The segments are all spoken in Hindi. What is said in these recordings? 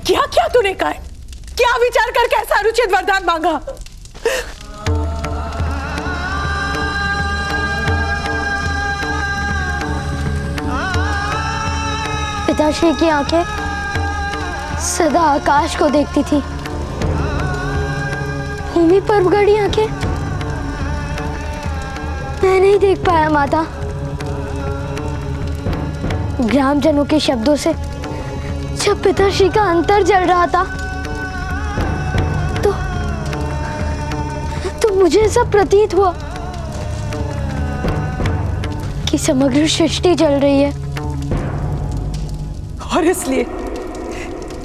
क्या क्या तूने कहा? क्या विचार करके ऐसा अनुचित वरदान मांगा? पिताश्री की आंखें सदा आकाश को देखती थी। भूमि पर गड़ी आंखें मैं नहीं देख पाया माता। ग्रामजनों के शब्दों से जब पिताश्री का अंतर जल रहा था तो मुझे ऐसा प्रतीत हुआ कि समग्र सृष्टि जल रही है। और इसलिए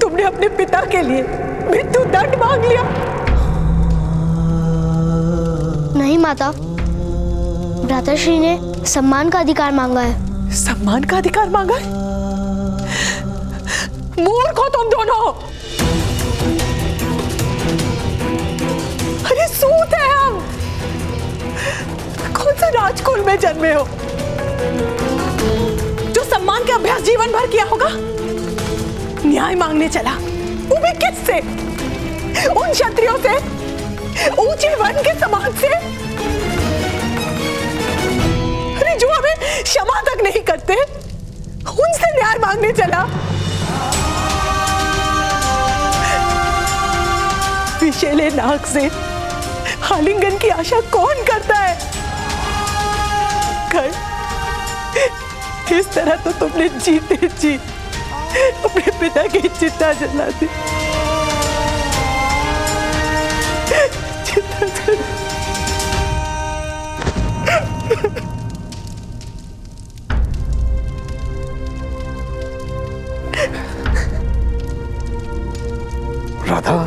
तुमने अपने पिता के लिए मृत्यु दंड मांग लिया? नहीं माता, भ्राताश्री ने सम्मान का अधिकार मांगा है। सम्मान का अधिकार मांगा है? मूर्ख हो तुम दोनों। अरे सूत है हम। कौन से राजकुल में जन्मे हो जो सम्मान के अभ्यास जीवन भर किया होगा? न्याय मांगने चला, वो भी किससे? उन क्षत्रियों से, ऊंचे वर्ण के समाज से, अरे जो हमें क्षमा तक नहीं करते, उनसे न्याय मांगने चला। विषैले नाक से आलिंगन की आशा कौन करता है? कर इस तरह तो तुमने जीते जी अपने पिता की चिता जला दी। राधा,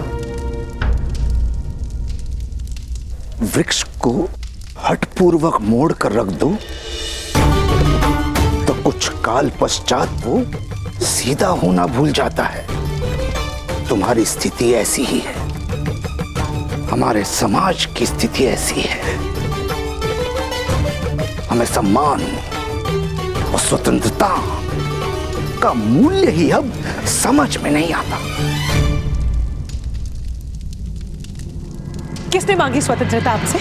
वृक्ष को हठपूर्वक मोड़ कर रख दो तो कुछ काल पश्चात वो सीधा होना भूल जाता है। तुम्हारी स्थिति ऐसी ही है, हमारे समाज की स्थिति ऐसी है। हमें सम्मान और स्वतंत्रता का मूल्य ही अब समझ में नहीं आता। किसने मांगी स्वतंत्रता आपसे?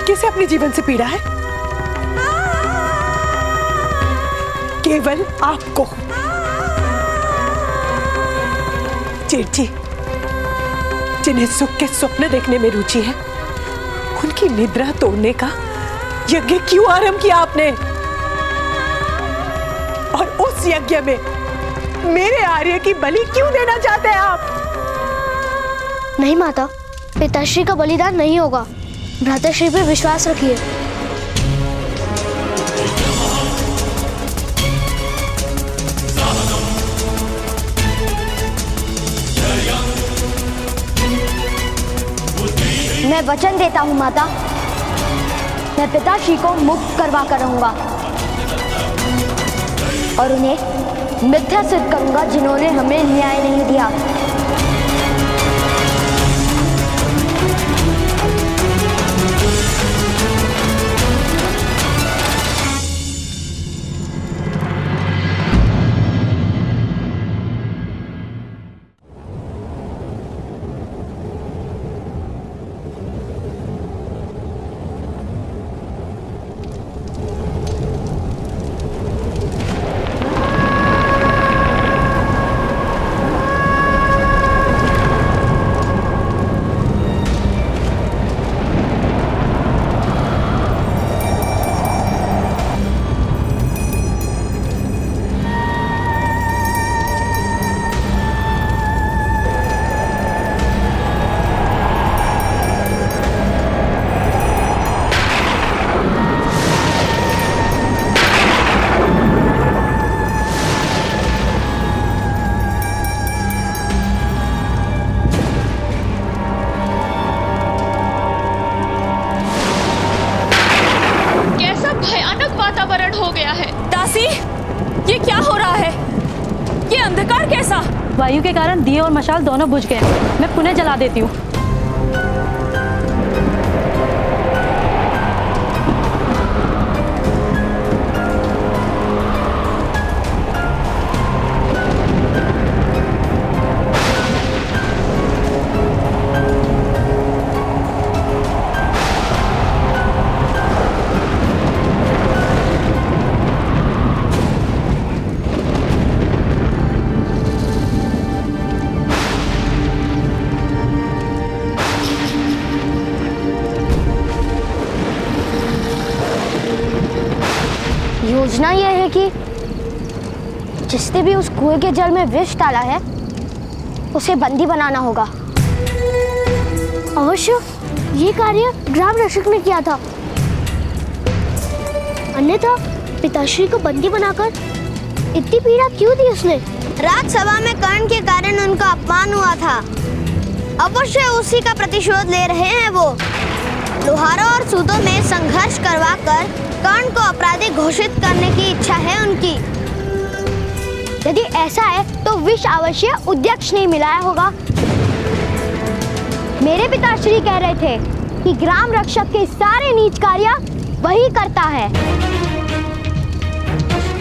किसे अपने जीवन से पीड़ा है? केवल आपको। जेठ जी, जिन्हें सुख के स्वप्न देखने में रुचि है, उनकी निद्रा तोड़ने का यज्ञ क्यों आरंभ किया आपने? और उस यज्ञ में मेरे आर्य की बलि क्यों देना चाहते हैं आप? नहीं माता, पिताश्री का बलिदान नहीं होगा। भ्राताश्री पे विश्वास रखिए। मैं वचन देता हूँ माता, मैं पिताश्री को मुक्त करवा कर रहूंगा और उन्हें मिथ्या सिद्ध करूंगा जिन्होंने हमें न्याय नहीं दिया। वायु के कारण दिए और मशाल दोनों बुझ गए। मैं पुनः जला देती हूँ। कि जिसने भी उस कुएं के जल में विष डाला है उसे बंदी बनाना होगा। अवश्य ये कार्य ग्राम रक्षक ने किया था, अन्यथा पिताश्री को बंदी बनाकर इतनी पीड़ा क्यों दी उसने? राजसभा में कर्ण के कारण उनका अपमान हुआ था, अवश्य उसी का प्रतिशोध ले रहे हैं वो। लोहारों और सूतों में संघर्ष करवाकर कर्ण को अपराधी घोषित करने की इच्छा है उनकी। यदि ऐसा है तो विष अवश्य उद्यक्ष ने मिलाया होगा। मेरे पिताश्री कह रहे थे कि ग्राम रक्षक के सारे नीच कार्य वही करता है।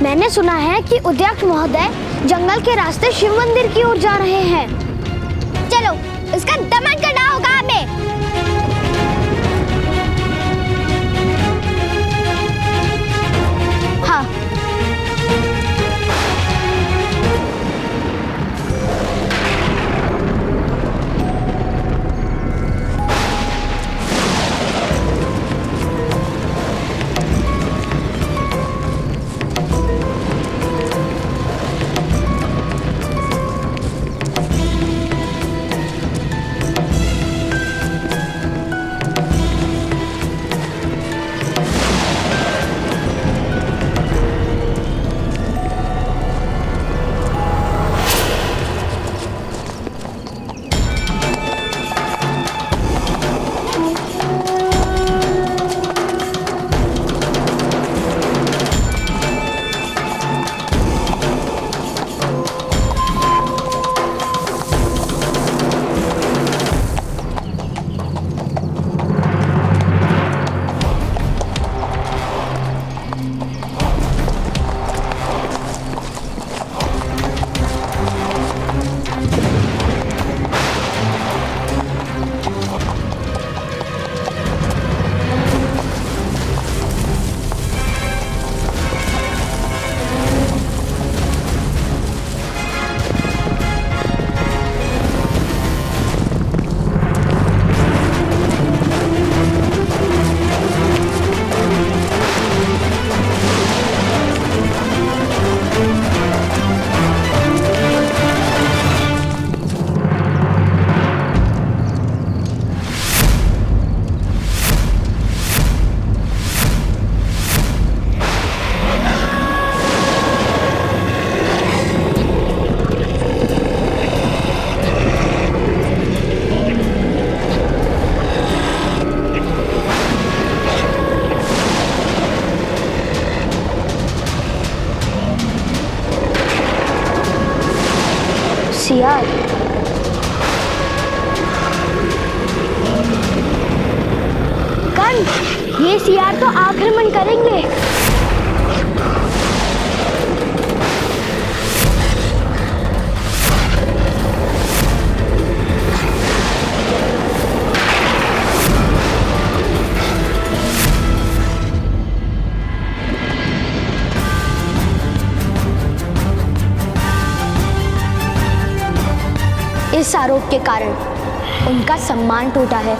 मैंने सुना है कि उद्यक्ष महोदय जंगल के रास्ते शिव मंदिर की ओर जा रहे हैं। चलो उसका दमन करना होगा हमें। हाँ, सियार। कर्ण, ये सियार तो आक्रमण करेंगे। इस आरोप के कारण उनका सम्मान टूटा है।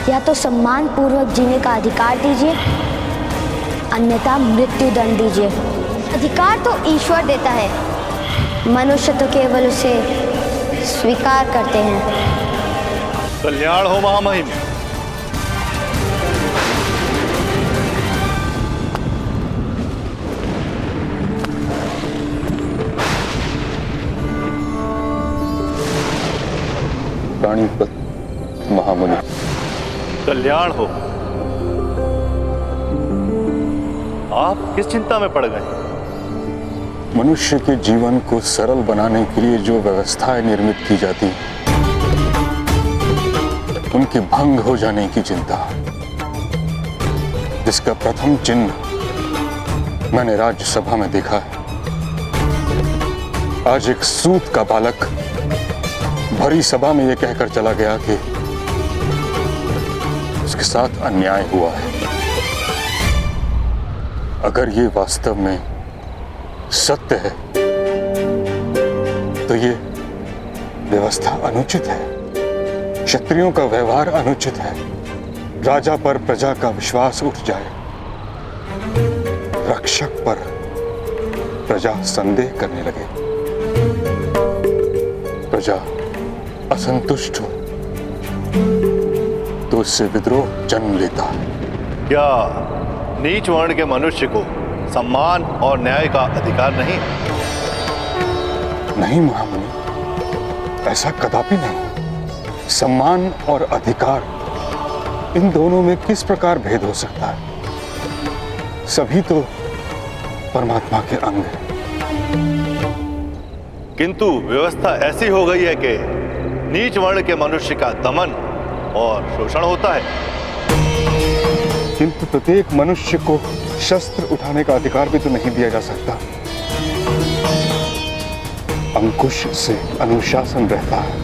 या तो सम्मान पूर्वक जीने का अधिकार दीजिए, अन्यथा मृत्यु दंड दीजिए। अधिकार तो ईश्वर देता है, मनुष्य तो केवल उसे स्वीकार करते हैं। कल्याण हो महामहिम। प्राणीपत महामुनि। कल्याण हो। आप किस चिंता में पड़ गए? मनुष्य के जीवन को सरल बनाने के लिए जो व्यवस्थाएं निर्मित की जाती हैं, उनके भंग हो जाने की चिंता, जिसका प्रथम चिन्ह मैंने राज्यसभा में देखा है। आज एक सूत का बालक भरी सभा में यह कहकर चला गया कि उसके साथ अन्याय हुआ है। अगर ये वास्तव में सत्य है तो ये व्यवस्था अनुचित है, क्षत्रियों का व्यवहार अनुचित है। राजा पर प्रजा का विश्वास उठ जाए, रक्षक पर प्रजा संदेह करने लगे, प्रजा असंतुष्ट हो, तो इससे विद्रोह जन्म लेता है। क्या नीच वर्ण के मनुष्य को सम्मान और न्याय का अधिकार नहीं? नहीं महामुनि, ऐसा कदापि नहीं। सम्मान और अधिकार, इन दोनों में किस प्रकार भेद हो सकता है? सभी तो परमात्मा के अंग हैं। किंतु व्यवस्था ऐसी हो गई है कि नीच वर्ण के मनुष्य का दमन और शोषण होता है। किंतु प्रत्येक मनुष्य को शस्त्र उठाने का अधिकार भी तो नहीं दिया जा सकता। अंकुश से अनुशासन रहता है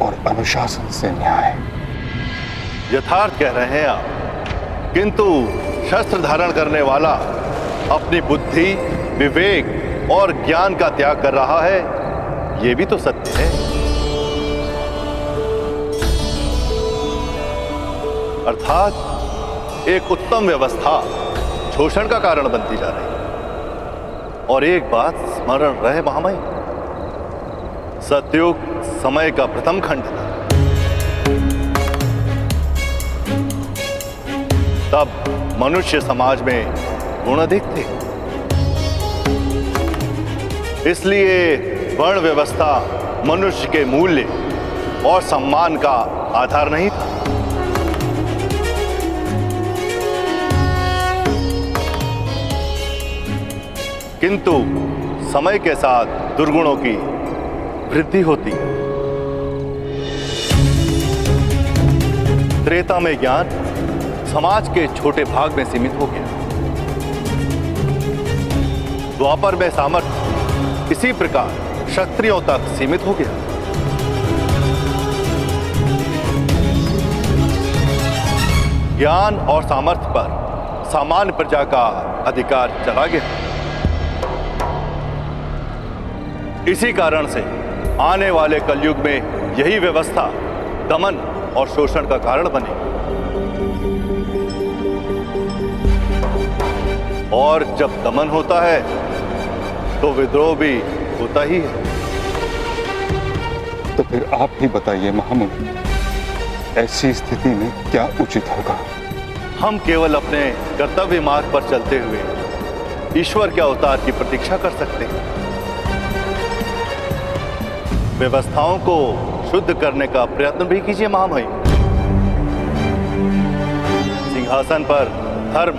और अनुशासन से न्याय। यथार्थ कह रहे हैं आप, किंतु शस्त्र धारण करने वाला अपनी बुद्धि, विवेक और ज्ञान का त्याग कर रहा है, यह भी तो सत्य है। अर्थात एक उत्तम व्यवस्था शोषण का कारण बनती जा रही है। और एक बात स्मरण रहे महामहिम, सतयुग समय का प्रथम खंड था। तब मनुष्य समाज में गुण अधिक थे, इसलिए वर्ण व्यवस्था मनुष्य के मूल्य और सम्मान का आधार नहीं था। किंतु समय के साथ दुर्गुणों की वृद्धि होती है। त्रेता में ज्ञान समाज के छोटे भाग में सीमित हो गया। द्वापर में सामर्थ्य इसी प्रकार क्षत्रियों तक सीमित हो गया। ज्ञान और सामर्थ्य पर सामान्य प्रजा का अधिकार चला गया। इसी कारण से आने वाले कलयुग में यही व्यवस्था दमन और शोषण का कारण बनेगी। और जब दमन होता है तो विद्रोह भी होता ही है। तो फिर आप ही बताइए महामुनि, ऐसी स्थिति में क्या उचित होगा? हम केवल अपने कर्तव्य मार्ग पर चलते हुए ईश्वर के अवतार की प्रतीक्षा कर सकते हैं। व्यवस्थाओं को शुद्ध करने का प्रयत्न भी कीजिए महामहिम। सिंहासन पर धर्म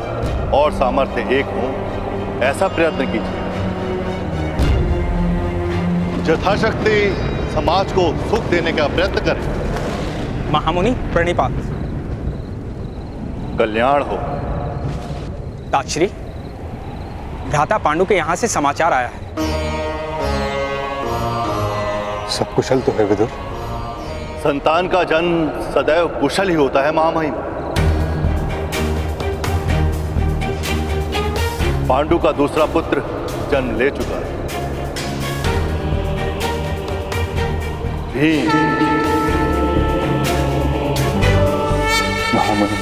और सामर्थ्य एक हो, ऐसा प्रयत्न कीजिए। यथाशक्ति समाज को सुख देने का प्रयत्न करें। महामुनि प्रणिपात। कल्याण हो। ताक्षरी, भ्राता पांडु के यहां से समाचार आया है। सब कुशल तो है विदुर? संतान का जन्म सदैव कुशल ही होता है महामहिम। पांडु का दूसरा पुत्र जन्म ले चुका है। भीम। महामुनि,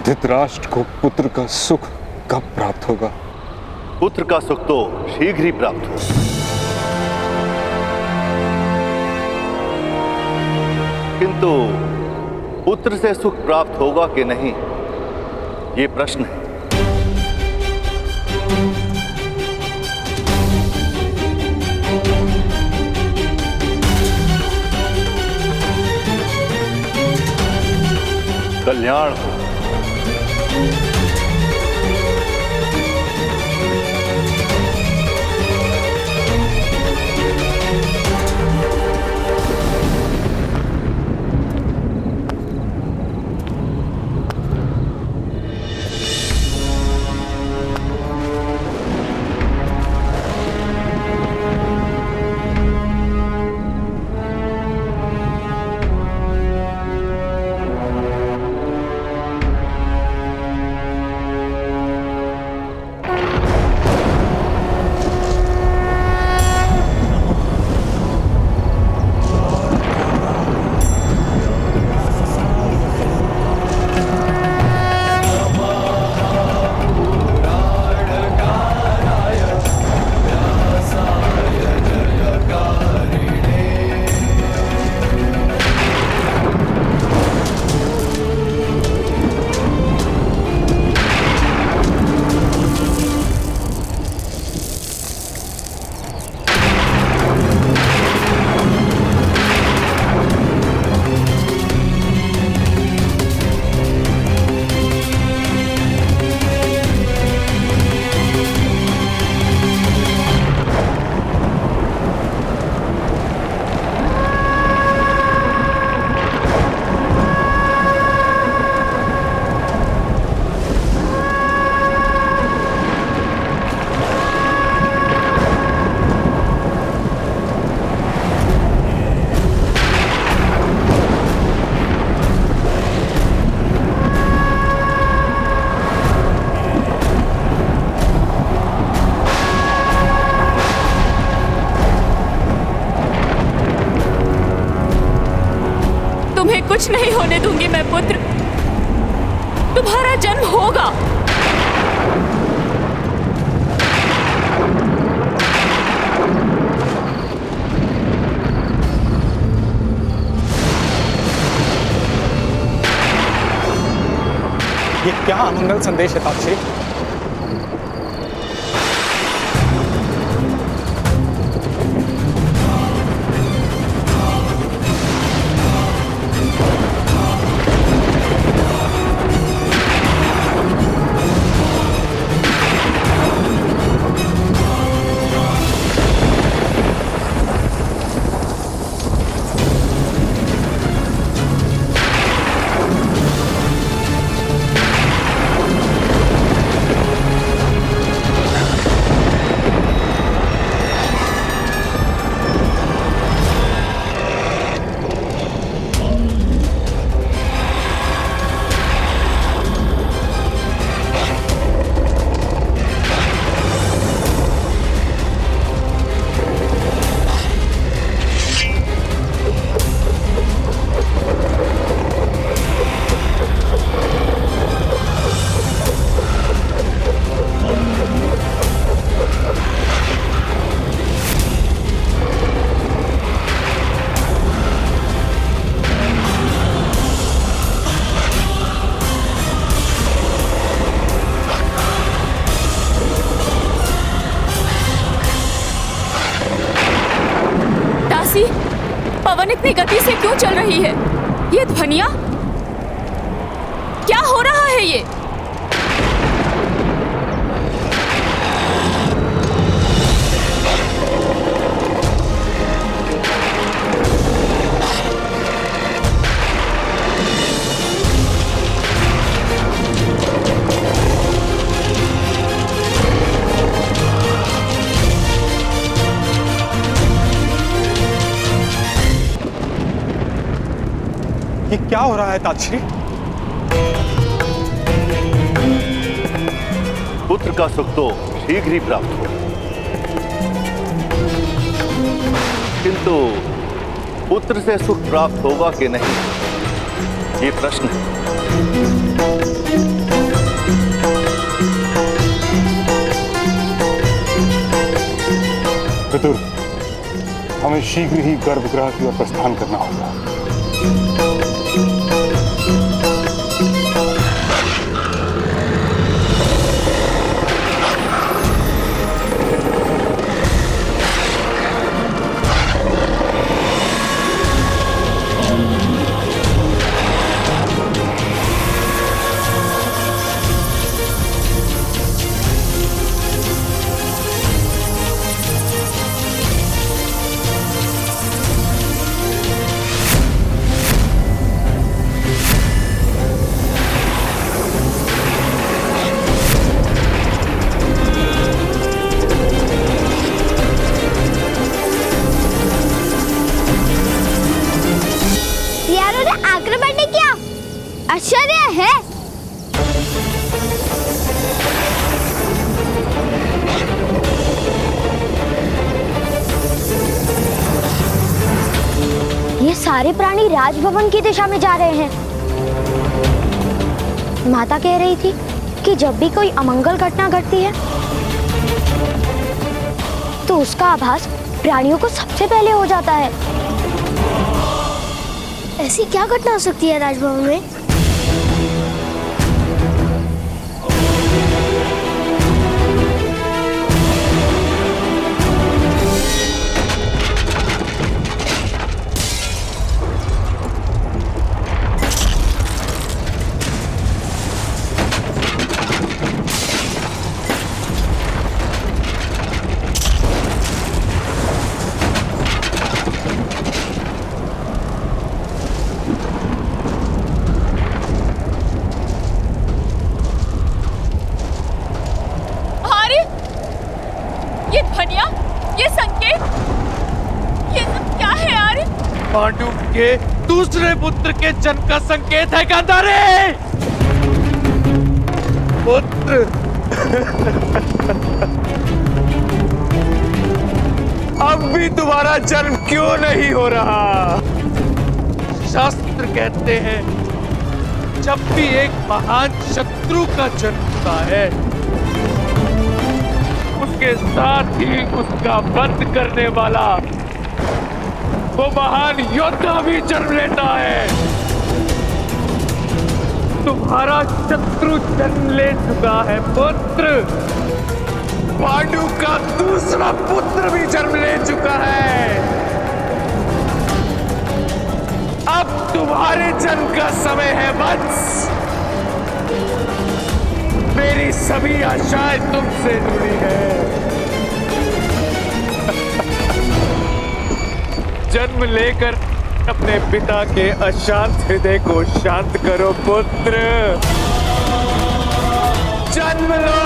धृतराष्ट्र को पुत्र का सुख कब प्राप्त होगा? पुत्र का सुख तो शीघ्र ही प्राप्त हो। किंतु पुत्र से सुख प्राप्त होगा कि नहीं, ये प्रश्न है। कल्याण हो। कुछ नहीं होने दूंगी मैं पुत्र। तुम्हारा जन्म होगा। ये क्या अमंगल संदेश है ताक्षी? पवन इतनी गति से क्यों चल रही है? ये ध्वनियां क्या हो रहा है ये? ये क्या हो रहा है ताक्षी? पुत्र का सुख तो शीघ्र ही प्राप्त हो, किंतु पुत्र से सुख प्राप्त होगा कि नहीं, ये प्रश्न है। विदुर, हमें शीघ्र ही गर्भगृह की ओर प्रस्थान करना होगा। आश्चर्य है। ये सारे प्राणी राजभवन की दिशा में जा रहे हैं। माता कह रही थी कि जब भी कोई अमंगल घटना घटती है तो उसका आभास प्राणियों को सबसे पहले हो जाता है। ऐसी क्या घटना हो सकती है राजभवन में? पांडु के दूसरे पुत्र के जन्म का संकेत है गांधारी। पुत्र अब भी तुम्हारा जन्म क्यों नहीं हो रहा? शास्त्र कहते हैं जब भी एक महान शत्रु का जन्म होता है उसके साथ ही उसका वध करने वाला वो महान योद्धा भी जन्म लेता है। तुम्हारा शत्रु जन्म ले चुका है पुत्र। पांडु का दूसरा पुत्र भी जन्म ले चुका है। अब तुम्हारे जन्म का समय है वत्स। मेरी सभी आशाएं तुमसे जुड़ी है। जन्म लेकर अपने पिता के अशांत हृदय को शांत करो पुत्र। जन्म लो,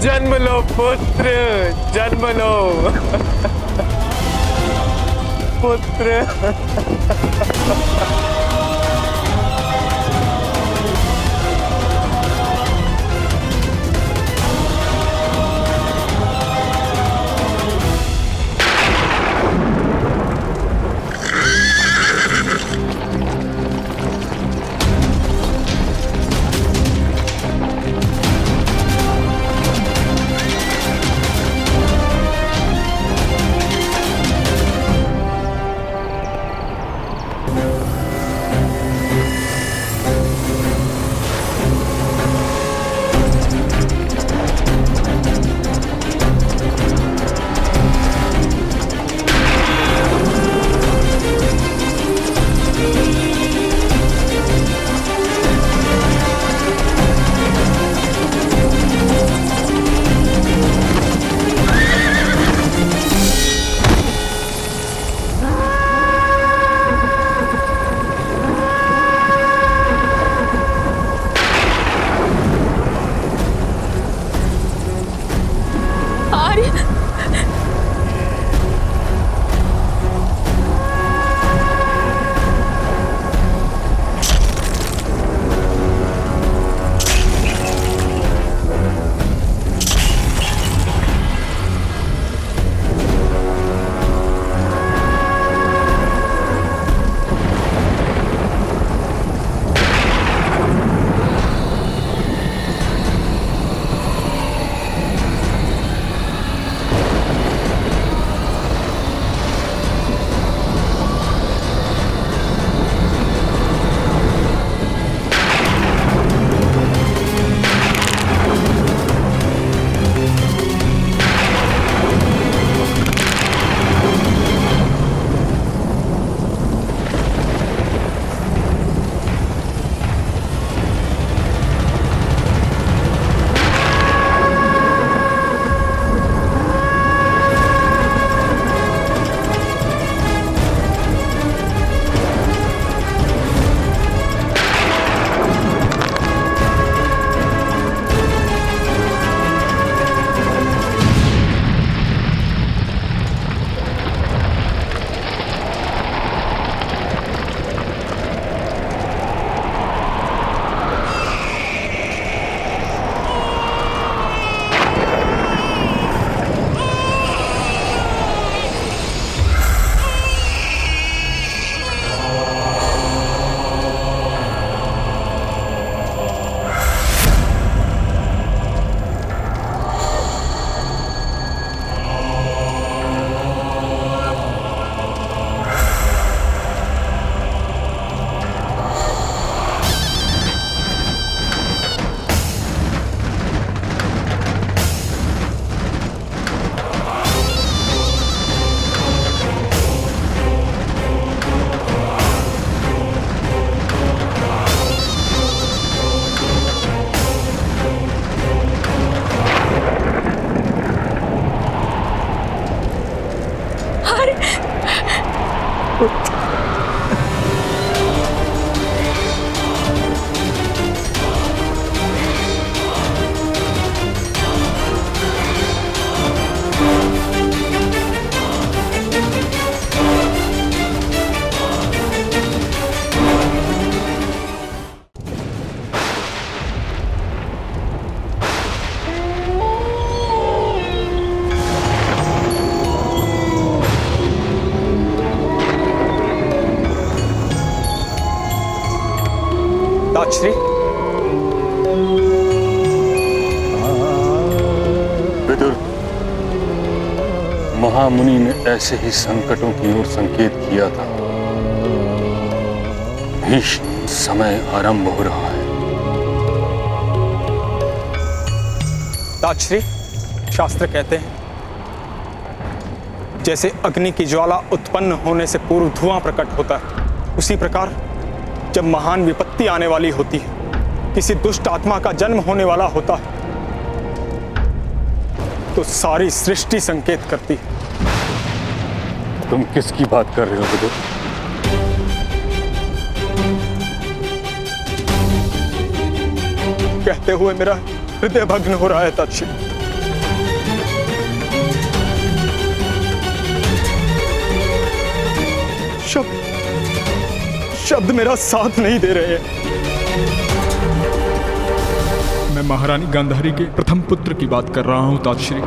जन्म लो पुत्र, जन्म लो पुत्र। विदुर, महामुनि ने ऐसे ही संकटों की ओर संकेत किया था। भीष्म, समय आरंभ हो रहा है। ताजश्री, शास्त्र कहते हैं जैसे अग्नि की ज्वाला उत्पन्न होने से पूर्व धुआं प्रकट होता है, उसी प्रकार जब महान विपत्ति आने वाली होती है, किसी दुष्ट आत्मा का जन्म होने वाला होता है, तो सारी सृष्टि संकेत करती है। तुम किसकी बात कर रहे हो विदुर? कहते हुए मेरा हृदय भग्न हो रहा है ताजश्री। शब्द मेरा साथ नहीं दे रहे हैं। मैं महारानी गांधारी के प्रथम पुत्र की बात कर रहा हूं ताजश्री।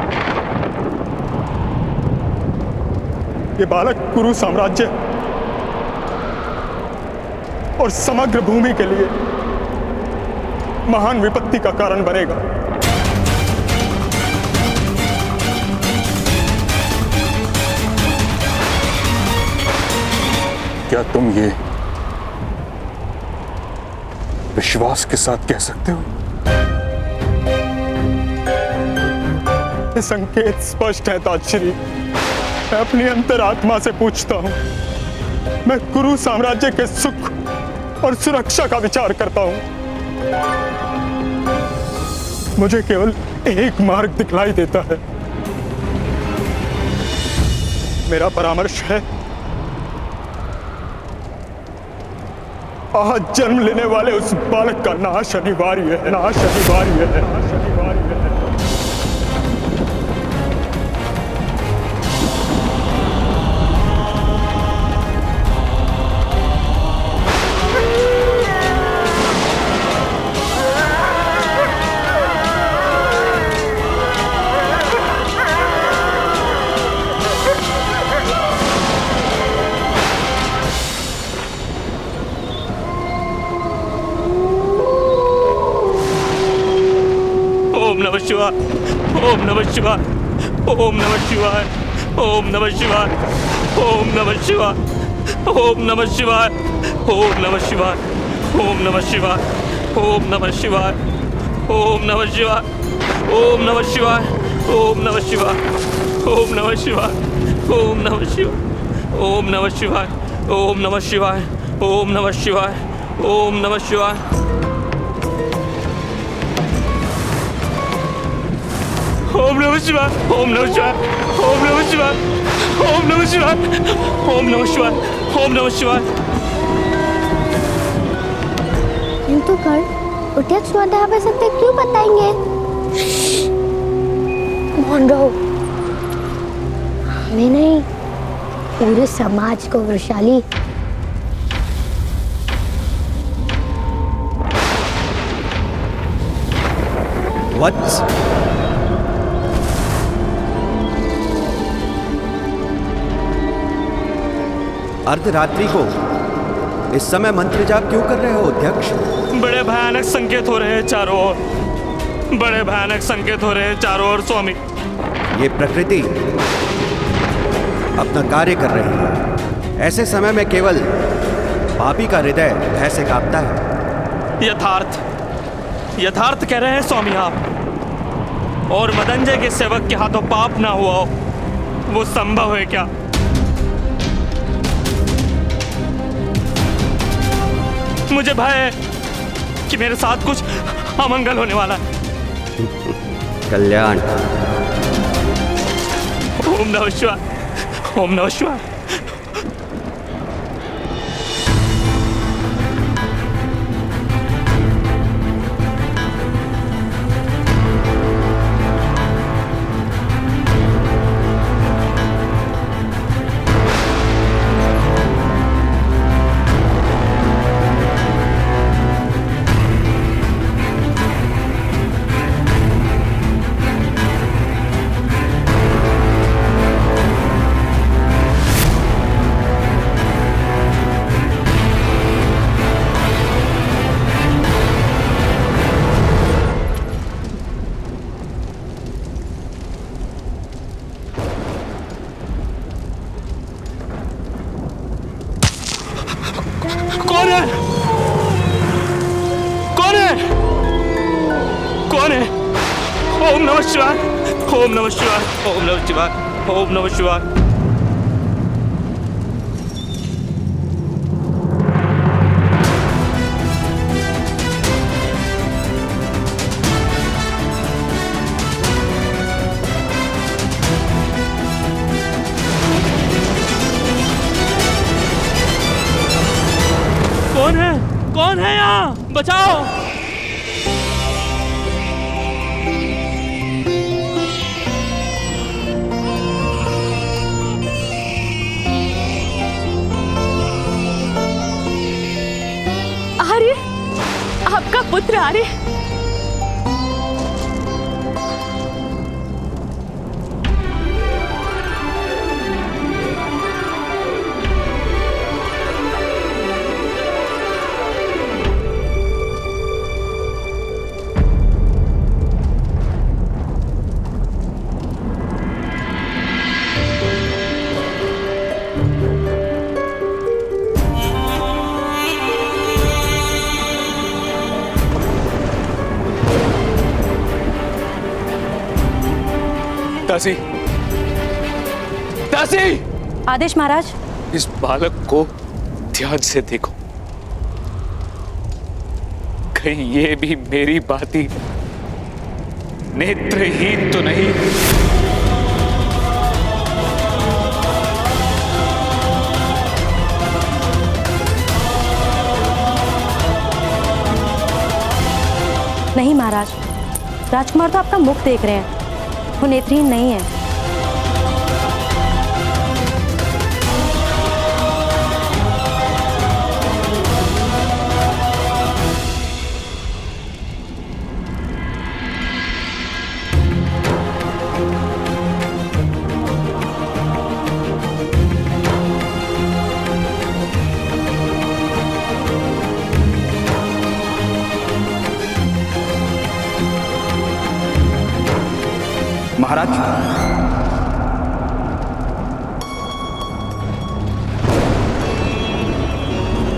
ये बालक कुरु साम्राज्य और समग्र भूमि के लिए महान विपत्ति का कारण बनेगा। क्या तुम ये विश्वास के साथ कह सकते हो? ये संकेत स्पष्ट है ताजश्री। मैं अपनी अंतरात्मा से पूछता हूं। मैं कुरु साम्राज्य के सुख और सुरक्षा का विचार करता हूं। मुझे केवल एक मार्ग दिखलाई देता है। मेरा परामर्श है, आज जन्म लेने वाले उस बालक का नाश अनिवार्य है, नाश अनिवार्य है, नाश अनिवार्य है। ओम नमः शिवाय, ओम नमः शिवाय, ओम नमः शिवाय, ओम नमः शिवाय, ओम नमः शिवाय, ओम नमः शिवाय, ओम नमः शिवाय, ओम नमः शिवाय, ओम नमः शिवाय, ओम नमः शिवाय, ओम नमः शिवाय, ओम नमः शिवाय, ओम नमः शिवाय, ओम नमः शिवाय, ओम नमः शिवाय, ओम नमः शिवाय, ओम नमः शिवाय, ओम नमः शिवाय। ओम नमः शिवाय, ओम नमः शिवाय, ओम नमः शिवाय, ओम नमः शिवाय, ओम नमः शिवाय, ओम नमः शिवाय। किंतु कर्ण, उठक स्वतः पे सत्य क्यों बताएंगे? मौन रहो। हमें नहीं, पूरे समाज को वृषाली। वत्स, अर्धरात्रि को इस समय मंत्र जाप क्यों कर रहे हो अध्यक्ष? बड़े भयानक संकेत हो रहे हैं चारों ओर, बड़े भयानक संकेत हो रहे हैं चारों ओर स्वामी। ये प्रकृति अपना कार्य कर रही है। ऐसे समय में केवल पापी का हृदय भय से कांपता है। यथार्थ कह रहे हैं स्वामी आप। और मदंजय के सेवक के हाथों पाप ना हुआ हो, वो संभव है क्या? मुझे भय है कि मेरे साथ कुछ अमंगल होने वाला है। कल्याण। ओम नमः शिवाय, ओम नमः शिवाय। नमः शिवाय, ओम नमः शिवाय, ओम नमः शिवाय, ओम नमः शिवाय। कौन है? कौन है यहाँ? बचाओ! आर्य, आपका पुत्र आर्य। दासी, दासी! आदेश महाराज। इस बालक को ध्यान से देखो, कहीं ये भी मेरी भांति नेत्रहीन तो नहीं। नहीं महाराज, राजकुमार तो आपका मुख देख रहे हैं, वो नेत्रहीन नहीं है। महाराज,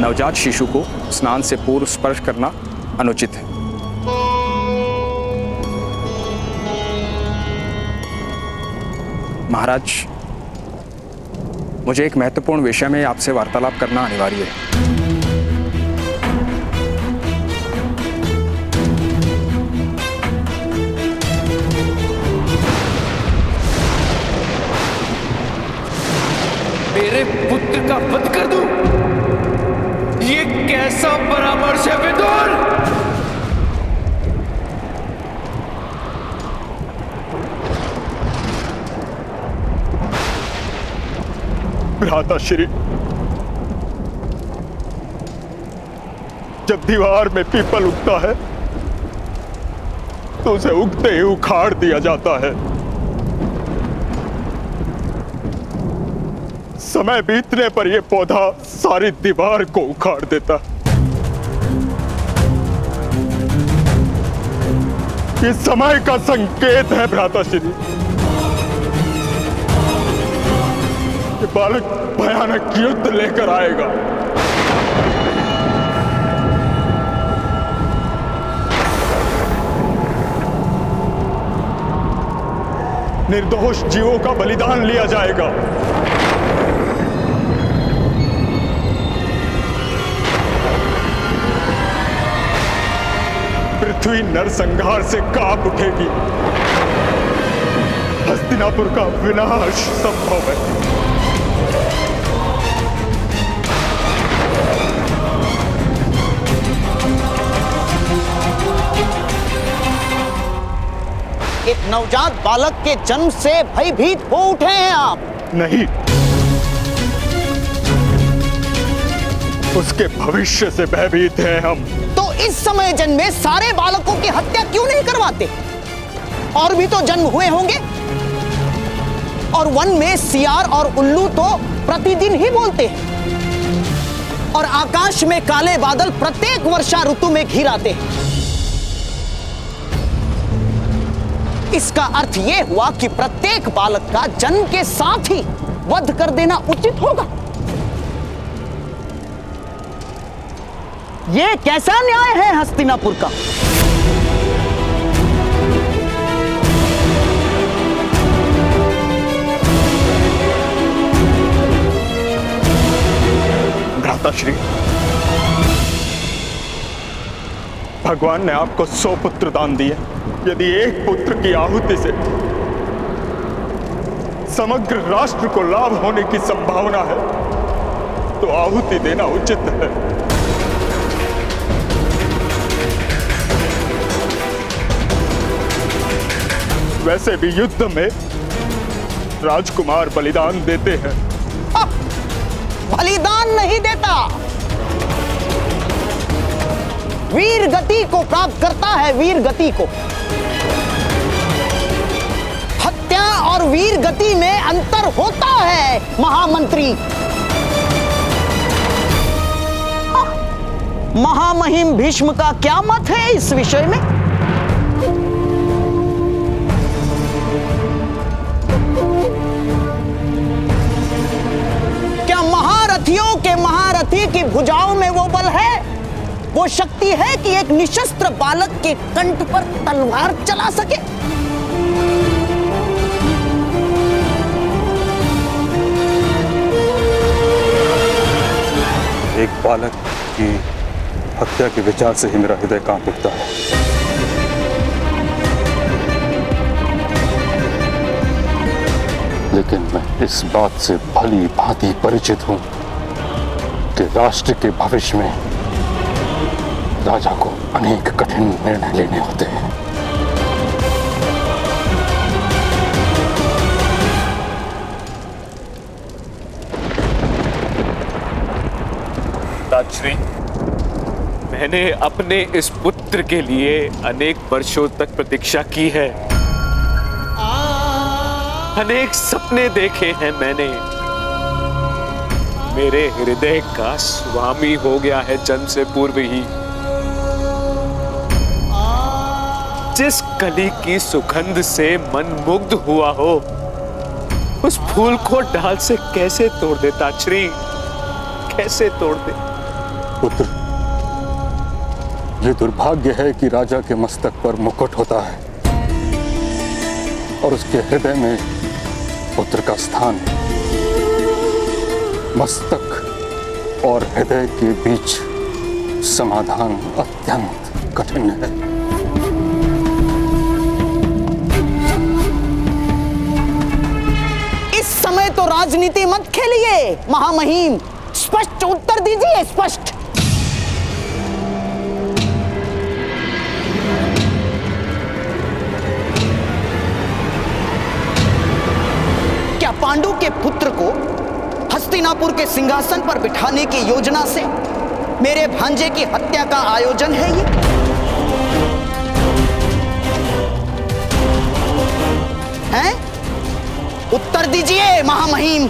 नवजात शिशु को स्नान से पूर्व स्पर्श करना अनुचित है। महाराज, मुझे एक महत्वपूर्ण विषय में आपसे वार्तालाप करना अनिवार्य है। मेरे पुत्र का वध कर दूं? ये कैसा परामर्श है विदुर? भ्राताश्री, जब दीवार में पीपल उगता है तो उसे उगते ही उखाड़ दिया जाता है। समय बीतने पर यह पौधा सारी दीवार को उखाड़ देता। ये समय का संकेत है भ्राताश्री। ये बालक भयानक युद्ध लेकर आएगा। निर्दोष जीवों का बलिदान लिया जाएगा। पृथ्वी नरसंहार से कांप उठेगी। हस्तिनापुर का विनाश संभव है। एक नवजात बालक के जन्म से भयभीत हो उठे हैं आप? नहीं, उसके भविष्य से भयभीत हैं हम। तो इस समय जन्मे सारे बालकों की हत्या क्यों नहीं करवाते? और भी तो जन्म हुए होंगे। और वन में सियार और उल्लू तो प्रतिदिन ही बोलते हैं। और आकाश में काले बादल प्रत्येक वर्षा ऋतु में घिर आते हैं। इसका अर्थ यह हुआ कि प्रत्येक बालक का जन्म के साथ ही वध कर देना उचित होगा। यह कैसा न्याय है हस्तिनापुर का? पिताश्री, भगवान ने आपको 100 पुत्र दान दिए। यदि एक पुत्र की आहुति से समग्र राष्ट्र को लाभ होने की संभावना है तो आहुति देना उचित है। वैसे भी युद्ध में राजकुमार बलिदान देते हैं। बलिदान नहीं देता, वीर गति को प्राप्त करता है। वीर गति को, हत्या और वीर गति में अंतर होता है महामंत्री। महामहिम भीष्म का क्या मत है इस विषय में? क्या महारथियों के महारथी की भुजाओं में वो बल है, वो शक्ति है कि एक निशस्त्र बालक के कंठ पर तलवार चला सके? एक बालक की हत्या के विचार से ही मेरा हृदय कांप उठता है। लेकिन मैं इस बात से भली भांति परिचित हूं कि राष्ट्र के भविष्य में राजा को अनेक कठिन निर्णय लेने होते हैं। पिताश्री, मैंने अपने इस पुत्र के लिए अनेक वर्षों तक प्रतीक्षा की है। अनेक सपने देखे हैं मैंने। मेरे हृदय का स्वामी हो गया है जन्म से पूर्व ही। जिस कली की सुगंध से मन मुग्ध हुआ हो, उस फूल को डाल से कैसे तोड़ देता श्री, कैसे तोड़ दे? पुत्र, ये दुर्भाग्य है कि राजा के मस्तक पर मुकुट होता है और उसके हृदय में पुत्र का स्थान। मस्तक और हृदय के बीच समाधान अत्यंत कठिन है। इस समय तो राजनीति मत खेलिए महामहिम, स्पष्ट उत्तर दीजिए, स्पष्ट। क्या पांडु के पुत्र को हस्तिनापुर के सिंहासन पर बिठाने की योजना से मेरे भांजे की हत्या का आयोजन है ये? हैं? उत्तर दीजिए महामहिम।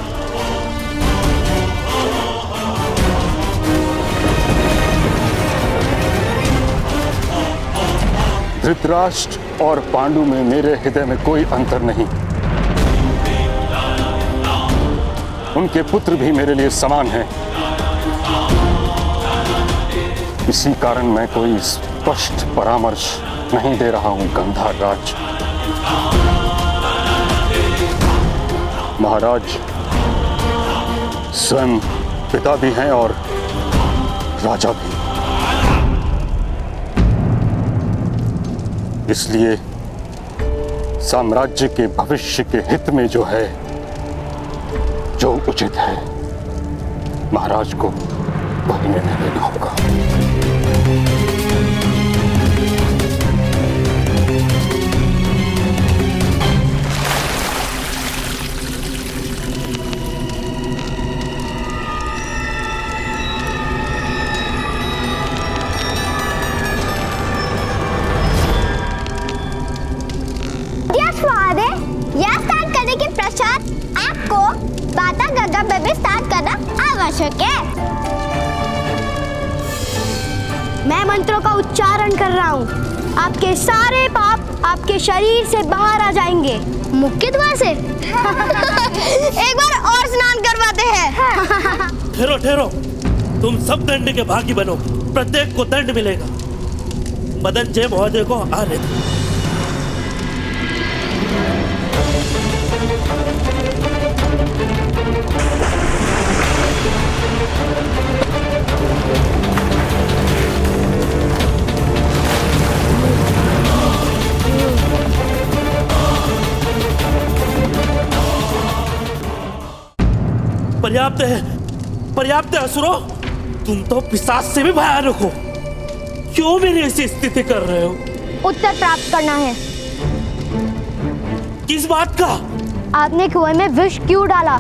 धृतराष्ट्र और पांडु में मेरे हृदय में कोई अंतर नहीं। उनके पुत्र भी मेरे लिए समान हैं। इसी कारण मैं कोई स्पष्ट परामर्श नहीं दे रहा हूं गंधार राज। महाराज स्वयं पिता भी हैं और राजा भी। इसलिए साम्राज्य के भविष्य के हित में जो है, जो उचित है, महाराज को वही निर्णय लेना होगा। यह स्टार्ट करने के पश्चात आपको बाता गगा में भी स्टार्ट करना आवश्यक है। मैं मंत्रों का उच्चारण कर रहा हूँ। आपके सारे पाप आपके शरीर से बाहर आ जाएंगे। मुख्य द्वार से। एक बार और स्नान करवाते हैं। ठहरो ठहरो, तुम सब दंड के भागी बनो, प्रत्येक को दंड मिलेगा। मदन जय महोदय को आ रहे। पर्याप्त है, पर्याप्त है असुरो। तुम तो पिशाच से भी भयानक हो। क्यों मेरी ऐसी स्थिति कर रहे हो? उत्तर प्राप्त करना है। किस बात का? आपने कुएं में विष क्यों डाला?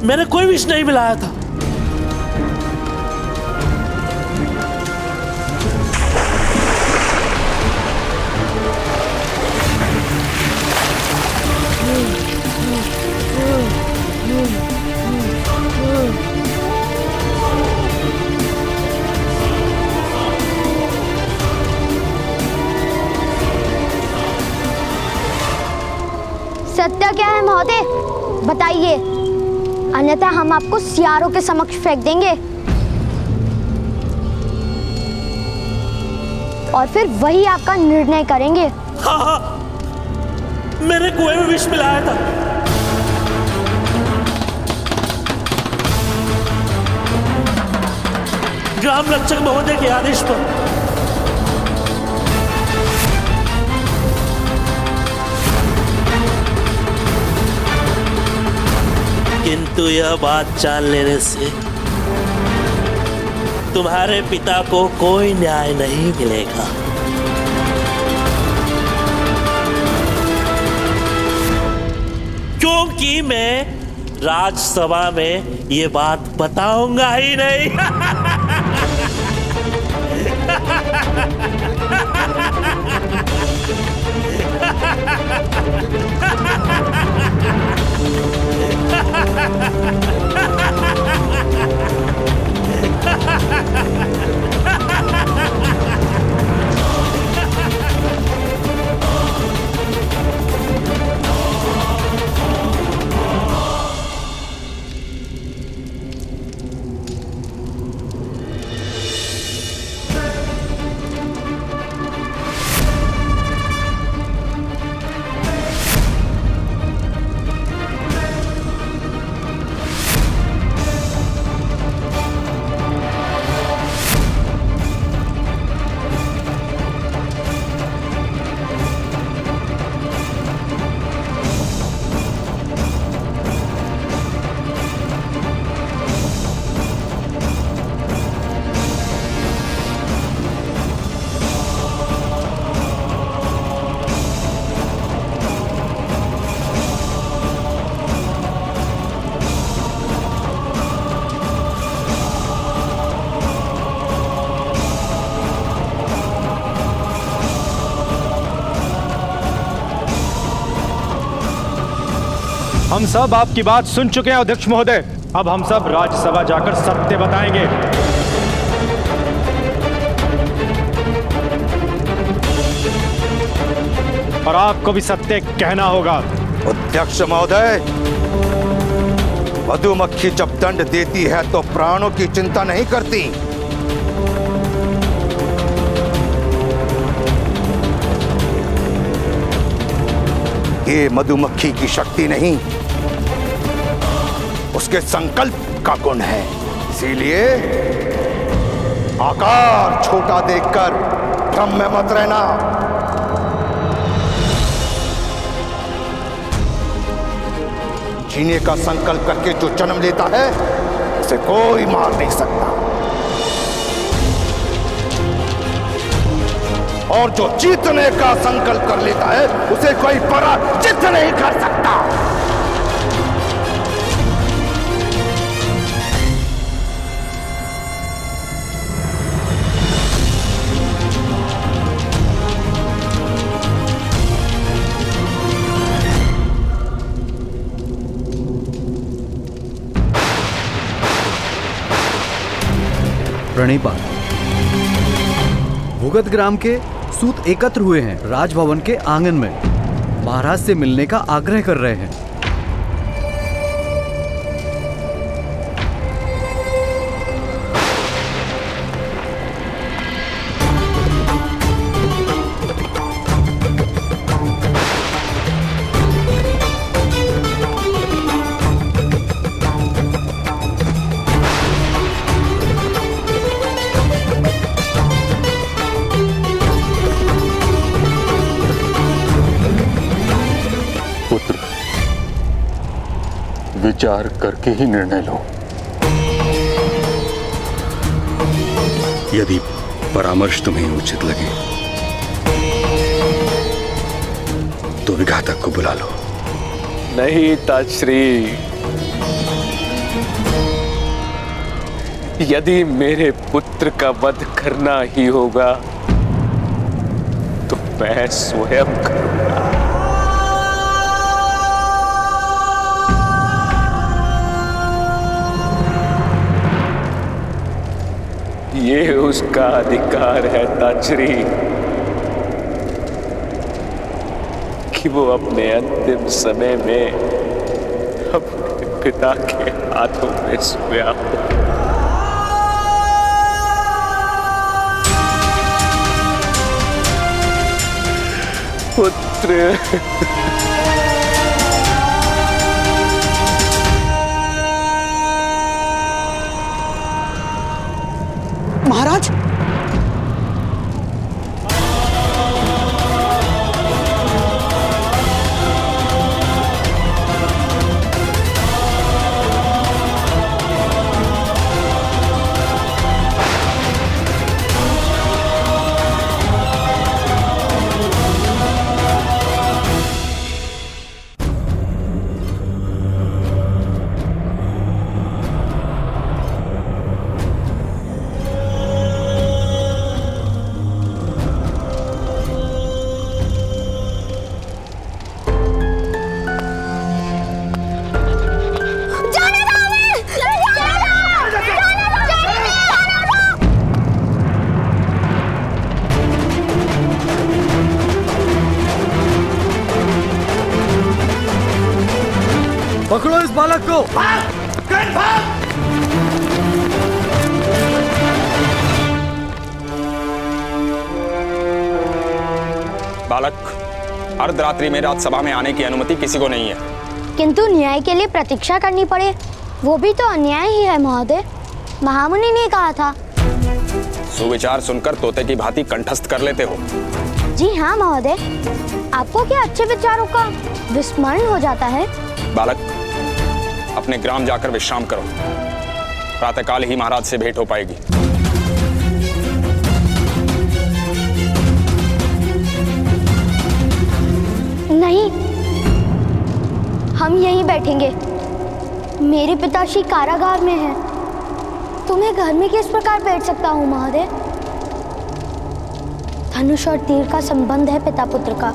मैंने कोई विष नहीं मिलाया था। सत्य क्या है महोदय, बताइए, अन्यथा हम आपको सियारों के समक्ष फेंक देंगे और फिर वही आपका निर्णय करेंगे। हाँ, मैंने कुएं में विष मिलाया था। ग्राम रक्षक महोदय के आदेश पर। किंतु यह बात जान लेने से तुम्हारे पिता को कोई न्याय नहीं मिलेगा। क्योंकि मैं राजसभा में ये बात बताऊंगा ही नहीं। हम सब आपकी बात सुन चुके हैं अध्यक्ष महोदय। अब हम सब राज्यसभा जाकर सत्य बताएंगे। और आपको भी सत्य कहना होगा। अध्यक्ष महोदय, मधुमक्खी जब दंड देती है तो प्राणों की चिंता नहीं करती। ये मधुमक्खी की शक्ति नहीं, उसके संकल्प का गुण है। इसीलिए आकार छोटा देखकर भ्रम में मत रहना। जीने का संकल्प करके जो जन्म लेता है उसे कोई मार नहीं सकता, और जो जीतने का संकल्प कर लेता है उसे कोई पराजित नहीं कर सकता। प्रणिपात। भुगत ग्राम के सूत एकत्र हुए हैं, राजभवन के आंगन में महाराज से मिलने का आग्रह कर रहे हैं। विचार करके ही निर्णय लो। यदि परामर्श तुम्हें उचित लगे तो विघातक को बुला लो। नहीं ताजश्री, यदि मेरे पुत्र का वध करना ही होगा तो मैं स्वयं करूंगा। ये उसका अधिकार है ताजश्री कि वो अपने अंतिम समय में अपने पिता के हाथों में सोया हो। पुत्र महाराज, पकड़ो इस बालक को। बालक, अर्धरात्रि में राजसभा में आने की अनुमति किसी को नहीं है। किंतु न्याय के लिए प्रतीक्षा करनी पड़े, वो भी तो अन्याय ही है महोदय। महामुनि ने कहा था। सुविचार सुनकर तोते की भांति कंठस्थ कर लेते हो। जी हाँ महोदय, आपको क्या अच्छे विचारों का विस्मरण हो जाता है? बालक, अपने ग्राम जाकर विश्राम करो। प्रातःकाल ही महाराज से भेंट हो पाएगी। नहीं, हम यहीं बैठेंगे। मेरे पिताश्री कारागार में हैं। तुम्हें घर में किस प्रकार बैठ सकता हूँ महोदय? धनुष और तीर का संबंध है पिता पुत्र का।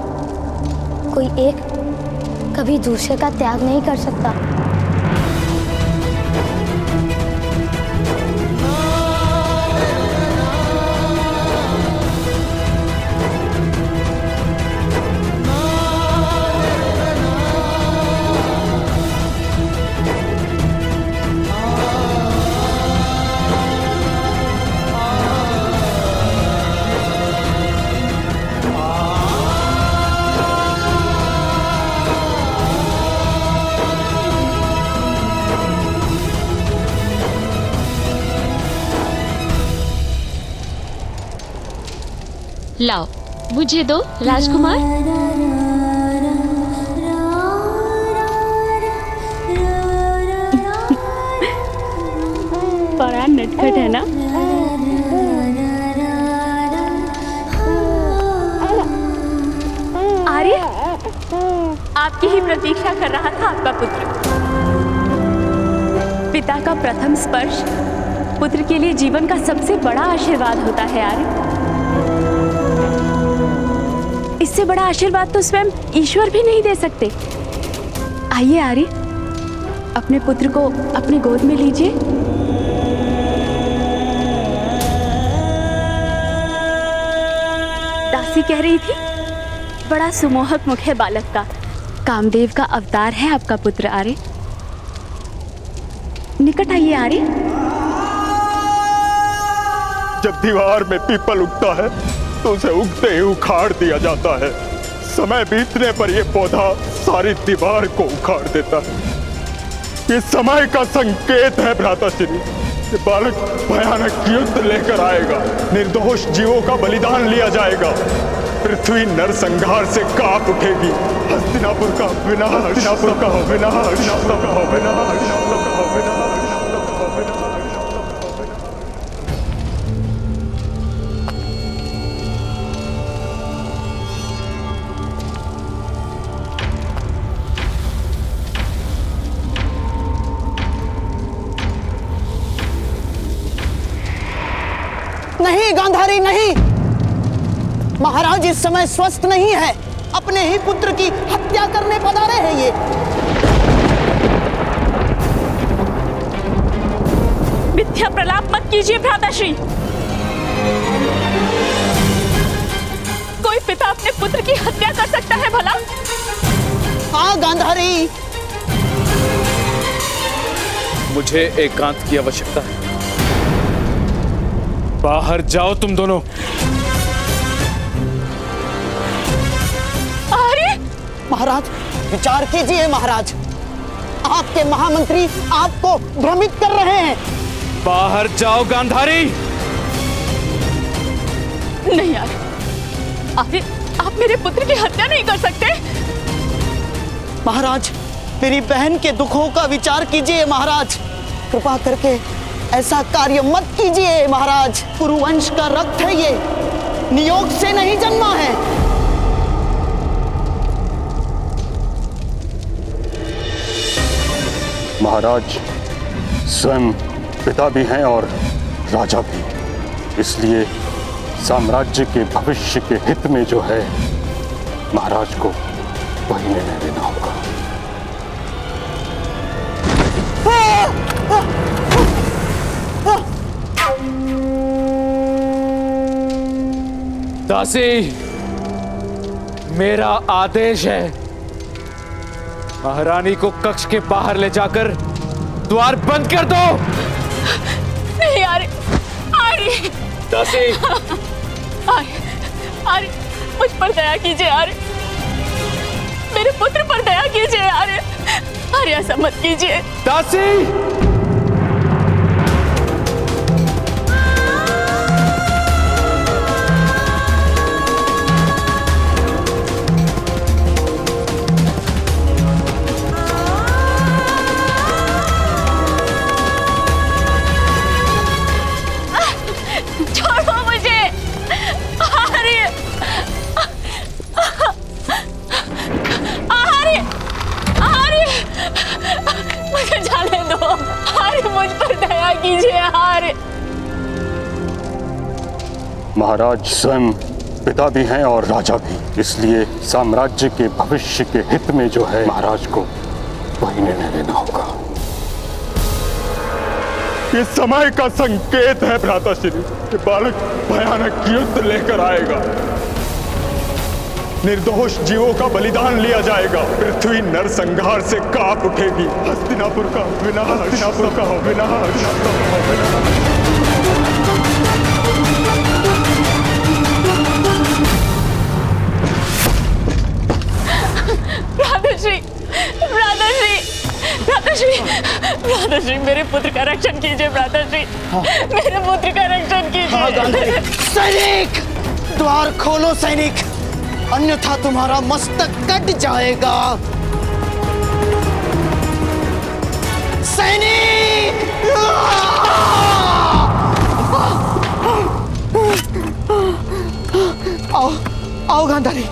कोई एक कभी दूसरे का त्याग नहीं कर सकता। लाओ, मुझे दो राजकुमार। बड़ा नटखट है ना? आर्य, आपकी ही प्रतीक्षा कर रहा था आपका पुत्र। पिता का प्रथम स्पर्श पुत्र के लिए जीवन का सबसे बड़ा आशीर्वाद होता है आर्य। इससे बड़ा आशीर्वाद तो स्वयं ईश्वर भी नहीं दे सकते। आइए आर्य, अपने पुत्र को अपनी गोद में लीजिए। दासी कह रही थी, बड़ा सुमोहक मुख है बालक का। कामदेव का अवतार है आपका पुत्र आर्य। निकट आइए आर्य। जब दीवार में पीपल उगता है तो उसे उगते ही उखाड़ दिया जाता है। समय बीतने पर यह पौधा सारी दीवार को उखाड़ देता है। ये समय का संकेत है भ्राताश्री। ये बालक भयानक युद्ध लेकर आएगा। निर्दोष जीवों का बलिदान लिया जाएगा। पृथ्वी नरसंहार से कांप उठेगी। हस्तिनापुर का विनाश, हस्तिनापुर का विनाश, हस्तिनापुर का विनाश, हस्तिनापुर का विनाश। नहीं गांधारी नहीं, महाराज इस समय स्वस्थ नहीं है। अपने ही पुत्र की हत्या करने पधारे हैं ये। मिथ्या प्रलाप मत कीजिए भ्राताश्री। कोई पिता अपने पुत्र की हत्या कर सकता है भला? हाँ गांधारी, मुझे एकांत की आवश्यकता है। बाहर जाओ तुम दोनों। अरे महाराज विचार कीजिए महाराज, आपके महामंत्री आपको भ्रमित कर रहे हैं। बाहर जाओ गांधारी। नहीं यार, अरे आप मेरे पुत्र की हत्या नहीं कर सकते। महाराज मेरी बहन के दुखों का विचार कीजिए महाराज, कृपा करके ऐसा कार्य मत कीजिए महाराज। कुरुवंश का रक्त है ये, नियोग से नहीं जन्मा है। महाराज स्वयं पिता भी हैं और राजा भी, इसलिए साम्राज्य के भविष्य के हित में जो है महाराज को वही निर्णय लेना होगा। दासी, मेरा आदेश है, महारानी को कक्ष के बाहर ले जाकर द्वार बंद कर दो। नहीं अरे अरे दासी, अरे मुझ पर दया कीजिए, अरे मेरे पुत्र पर दया कीजिए, अरे ऐसा मत कीजिए। दासी, छोड़ो मुझे, अरे अरे अरे मुझे जाने दो, अरे मुझ पर दया कीजिए। अरे महाराज स्वयं पिता भी हैं और राजा भी, इसलिए साम्राज्य के भविष्य के हित में जो है महाराज को वही निर्णय लेना होगा। ये समय का संकेत है भ्राताश्री, कि बालक भयानक युद्ध लेकर आएगा। निर्दोष जीवों का बलिदान लिया जाएगा। पृथ्वी नरसंहार से कांप उठेगी। हस्तिनापुर का विनाश, हस्तिनापुर का विनाश, हस्तिनापुर का विनाश। भ्राताश्री, भ्राताश्री, भ्राताश्री, भ्राताश्री, मेरे पुत्र का रक्षण कीजिए भ्राताश्री। मेरे पुत्र का रक्षण कीजिए। सैनिक, द्वार खोलो सैनिक, अन्यथा तुम्हारा मस्तक कट जाएगा। सैनिक, आओ आओ गांधारी।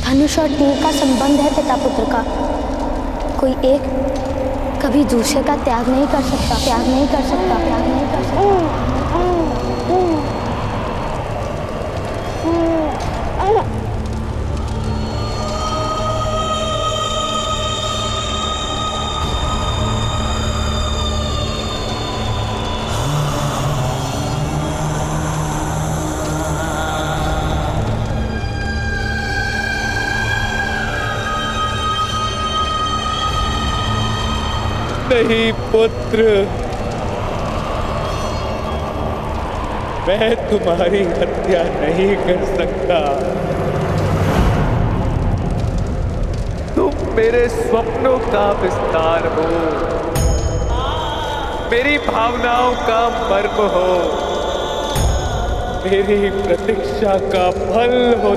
धनुष और तीर का संबंध है पिता पुत्र का। कोई एक कभी दूसरे का त्याग नहीं कर सकता, त्याग नहीं कर सकता, त्याग नहीं कर सकता। नहीं पुत्र, मैं तुम्हारी हत्या नहीं कर सकता। तुम मेरे स्वप्नों का विस्तार हो, मेरी भावनाओं का मर्म हो, मेरी प्रतीक्षा का फल हो।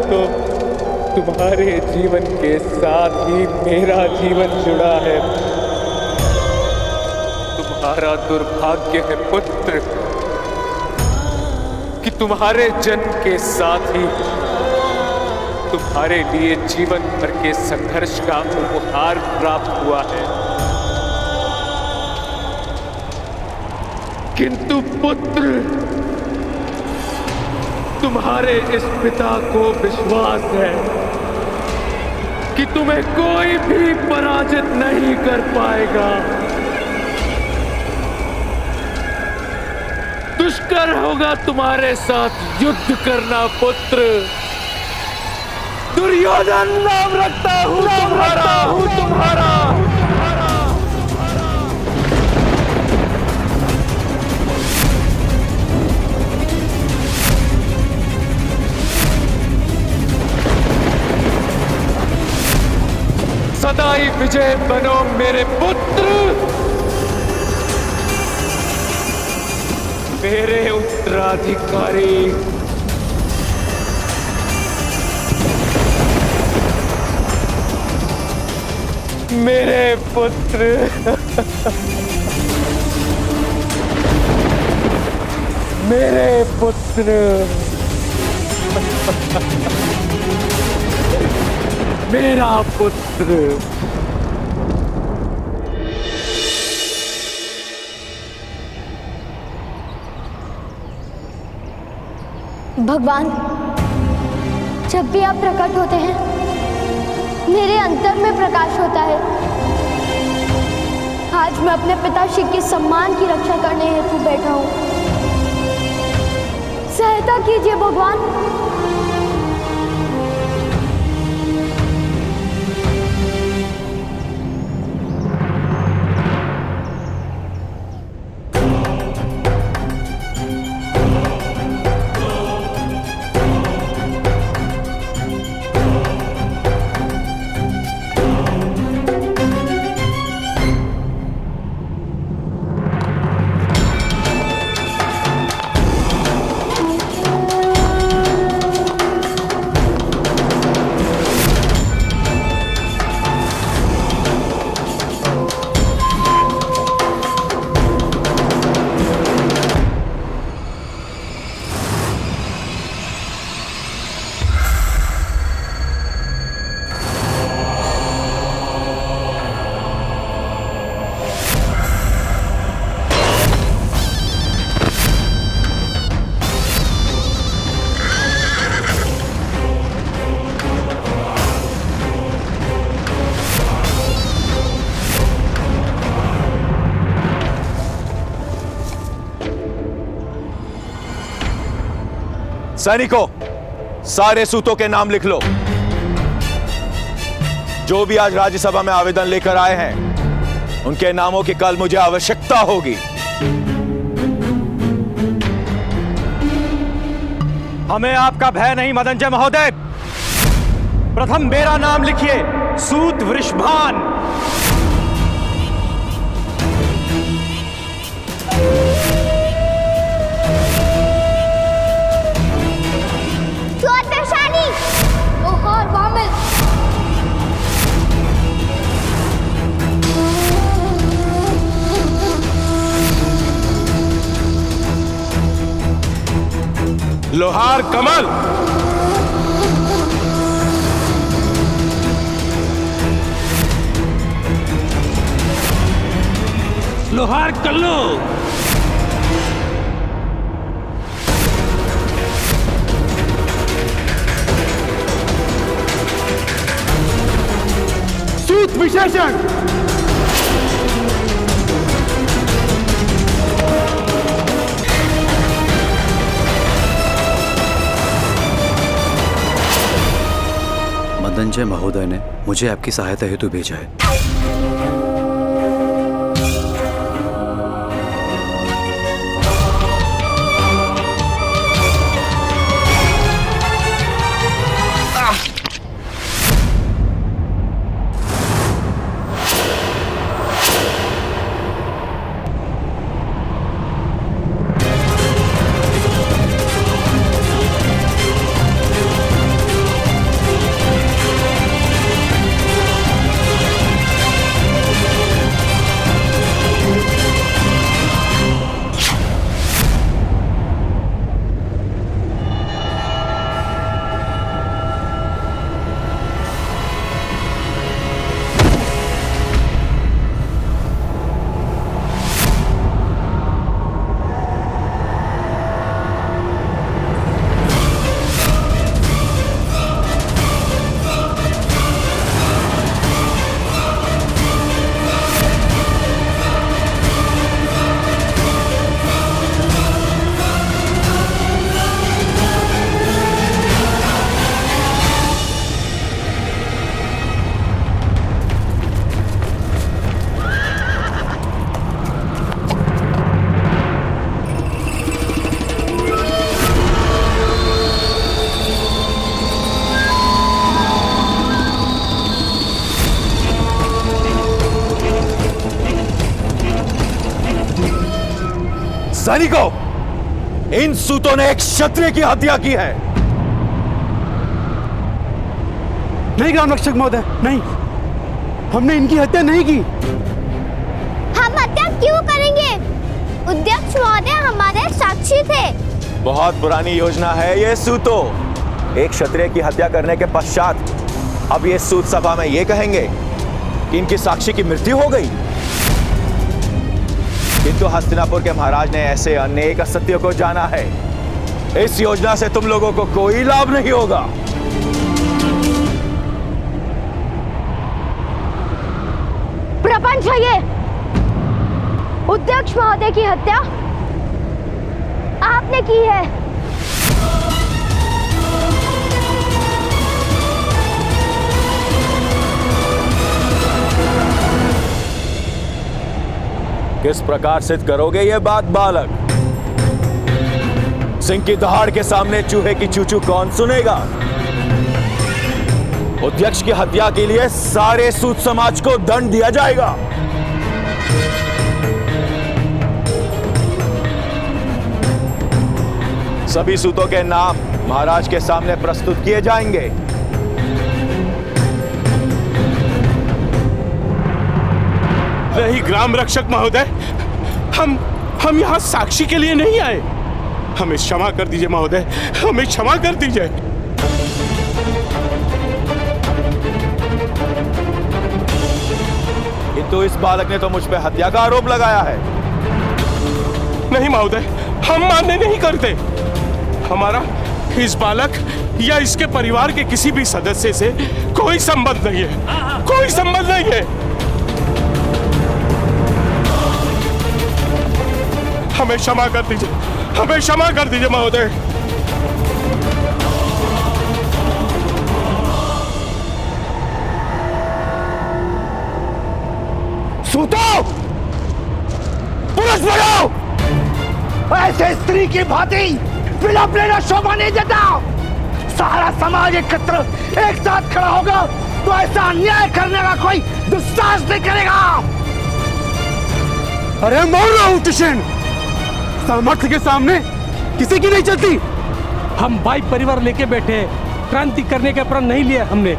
तुम्हारे जीवन के साथ ही मेरा जीवन जुड़ा है। तुम्हारा दुर्भाग्य है पुत्र कि तुम्हारे जन्म के साथ ही तुम्हारे लिए जीवन भर के संघर्ष का उपहार प्राप्त हुआ है। किंतु पुत्र, तुम्हारे इस पिता को विश्वास है कि तुम्हें कोई भी पराजित नहीं कर पाएगा। दुष्कर होगा तुम्हारे साथ युद्ध करना पुत्र। दुर्योधन नाम रखता हूं तुम्हारा। सदा ही विजय बनो मेरे पुत्र, मेरे उत्तराधिकारी। मेरे पुत्र। मेरे पुत्र। मेरा पुत्र। भगवान, जब भी आप प्रकट होते हैं मेरे अंतर में प्रकाश होता है। आज मैं अपने पिताश्री के सम्मान की रक्षा करने हेतु बैठा हूं। सहायता कीजिए भगवान। सैनिकों, सारे सूतों के नाम लिख लो। जो भी आज राज्यसभा में आवेदन लेकर आए हैं, उनके नामों की कल मुझे आवश्यकता होगी। हमें आपका भय नहीं मदनजय महोदय। प्रथम मेरा नाम लिखिए, सूत वृषभान। लोहार कमल। लोहार कल्लू। सूत विशेषण। मदनजय महोदय ने मुझे आपकी सहायता हेतु भेजा है। सैनिकों, इन सूतों ने एक क्षत्रिय की हत्या की है। नहीं ग्राम रक्षक महोदय, नहीं, हमने इनकी हत्या नहीं की। हम हत्या क्यों करेंगे? अध्यक्ष महोदय हमारे साक्षी थे। बहुत पुरानी योजना है ये सूतो। एक क्षत्रिय की हत्या करने के पश्चात अब ये सूत सभा में ये कहेंगे कि इनकी साक्षी की मृत्यु हो गई। किंतु हस्तिनापुर के महाराज ने ऐसे अनेक असत्यों को जाना है। इस योजना से तुम लोगों को कोई लाभ नहीं होगा। प्रपंच है ये। अध्यक्ष महोदय की हत्या आपने की है। किस प्रकार सिद्ध करोगे ये बात बालक? सिंह की दहाड़ के सामने चूहे की चूचू कौन सुनेगा? अध्यक्ष की हत्या के लिए सारे सूत समाज को दंड दिया जाएगा। सभी सूतों के नाम महाराज के सामने प्रस्तुत किए जाएंगे। नहीं ग्राम रक्षक महोदय, हम यहाँ साक्षी के लिए नहीं आए। हमें क्षमा कर दीजिए महोदय, हमें क्षमा कर दीजिए। किंतु इस बालक ने तो मुझ पे हत्या का आरोप लगाया है। नहीं महोदय, हम मान्य नहीं करते। हमारा इस बालक या इसके परिवार के किसी भी सदस्य से कोई संबंध नहीं है, कोई संबंध नहीं है। हमें क्षमा कर दीजिए, हमें क्षमा कर दीजिए महोदय। सूतो, पुरुष बनो। ऐसे स्त्री की भांति विलाप लेना शोभा नहीं देता। सारा समाज एकत्र एक साथ खड़ा होगा तो ऐसा अन्याय करने का कोई दुस्साहस नहीं करेगा। अरे मौन रहो तुषेण, सामर्थ्य के सामने किसी की नहीं चलती। हम भाई परिवार लेके बैठे, क्रांति करने के प्रण नहीं लिया हमने।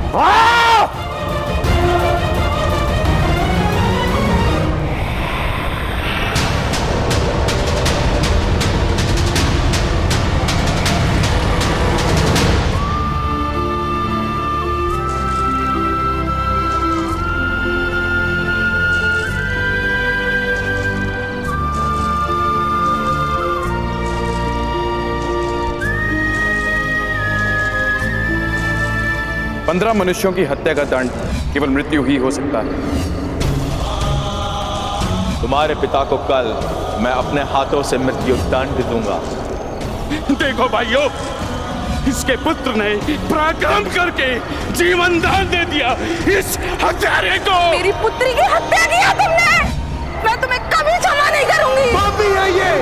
पंद्रह मनुष्यों की हत्या का दंड केवल मृत्यु ही हो सकता है। तुम्हारे पिता को कल मैं अपने हाथों से मृत्यु दंड दूंगा। देखो भाइयों, इसके पुत्र ने पराक्रम करके जीवन दान दे दिया इस हत्यारे को। मेरी पुत्री की हत्या किया तुमने, मैं तुम्हें कभी क्षमा नहीं करूंगी। पापी है ये,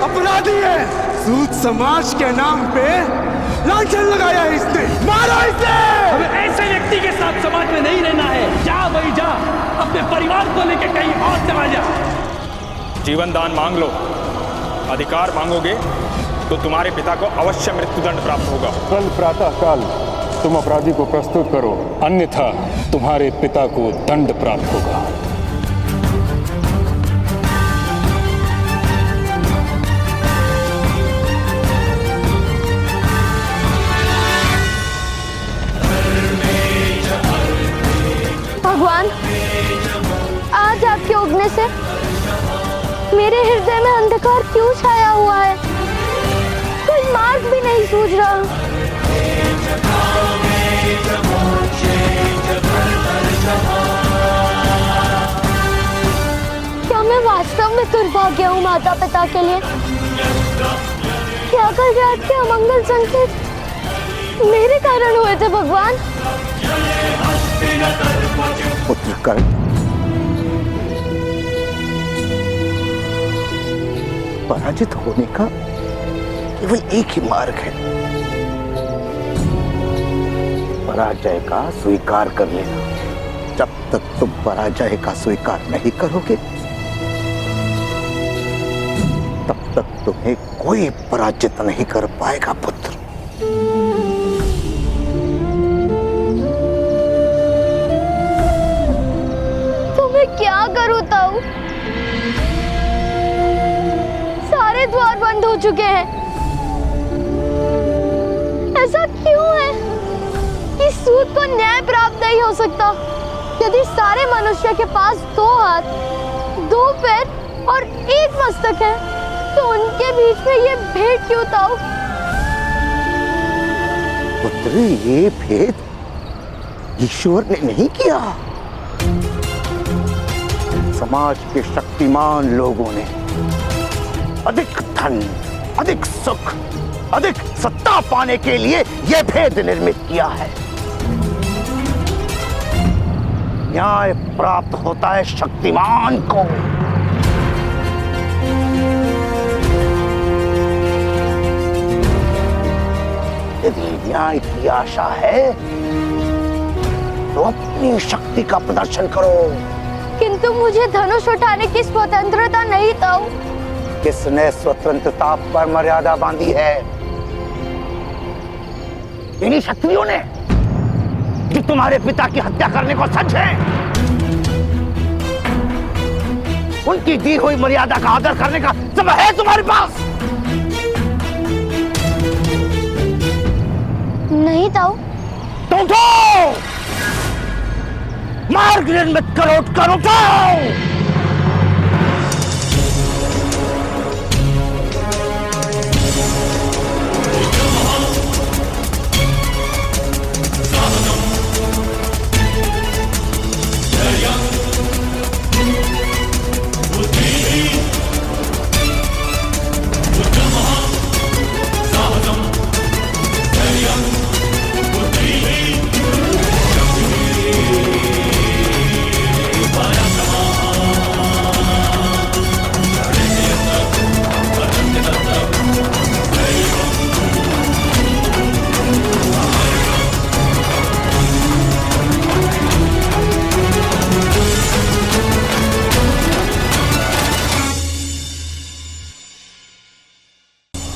अपराधी है। सूत समाज के नाम पे लांछन लगाया है इसने। मारो इसे। हमें ऐसे व्यक्ति के साथ समाज में नहीं रहना है। जा भाई जा, अपने परिवार को लेकर कहीं और चला जा। जीवन दान मांग लो, अधिकार मांगोगे तो तुम्हारे पिता को अवश्य मृत्युदंड प्राप्त होगा। कल प्रातः काल तुम अपराधी को प्रस्तुत करो, अन्यथा तुम्हारे पिता को दंड प्राप्त होगा। भगवान, आज आपके उगने से मेरे हृदय में अंधकार क्यों छाया हुआ है? कोई मार्ग भी नहीं सूझ रहा। क्या मैं वास्तव में दुर्भाग्य हूँ माता पिता के लिए? क्या कल रात के अमंगल संकेत मेरे कारण हुए थे भगवान? पुत्र कर्ण, पराजित होने का केवल एक ही मार्ग है, पराजय का स्वीकार कर लेना। जब तक तुम पराजय का स्वीकार नहीं करोगे, तब तक तुम्हें कोई पराजित नहीं कर पाएगा पुत्र। तो मैं क्या करूं ताऊ? सारे द्वार बंद हो चुके हैं। ऐसा क्यों है कि सूत को न्याय प्राप्त नहीं हो सकता? यदि सारे मनुष्य के पास 2 हाथ, 2 पैर और 1 मस्तक है, तो उनके बीच में ये भेद क्यों ताऊ? पुत्र, ये भेद ईश्वर ने नहीं किया। समाज के शक्तिमान लोगों ने अधिक धन, अधिक सुख, अधिक सत्ता पाने के लिए यह भेद निर्मित किया है। न्याय प्राप्त होता है शक्तिमान को। यदि न्याय की आशा है तो अपनी शक्ति का प्रदर्शन करो। किंतु मुझे धनुष उठाने की स्वतंत्रता नहीं ताऊ। किसने स्वतंत्रता पर मर्यादा बांधी है? इन्हीं क्षत्रियों ने जो तुम्हारे पिता की हत्या करने को सच है। उनकी दी हुई मर्यादा का आदर करने का समय है तुम्हारे पास? नहीं ताऊ। तो उठो, मार्ग निर्मित करो, उठाओ।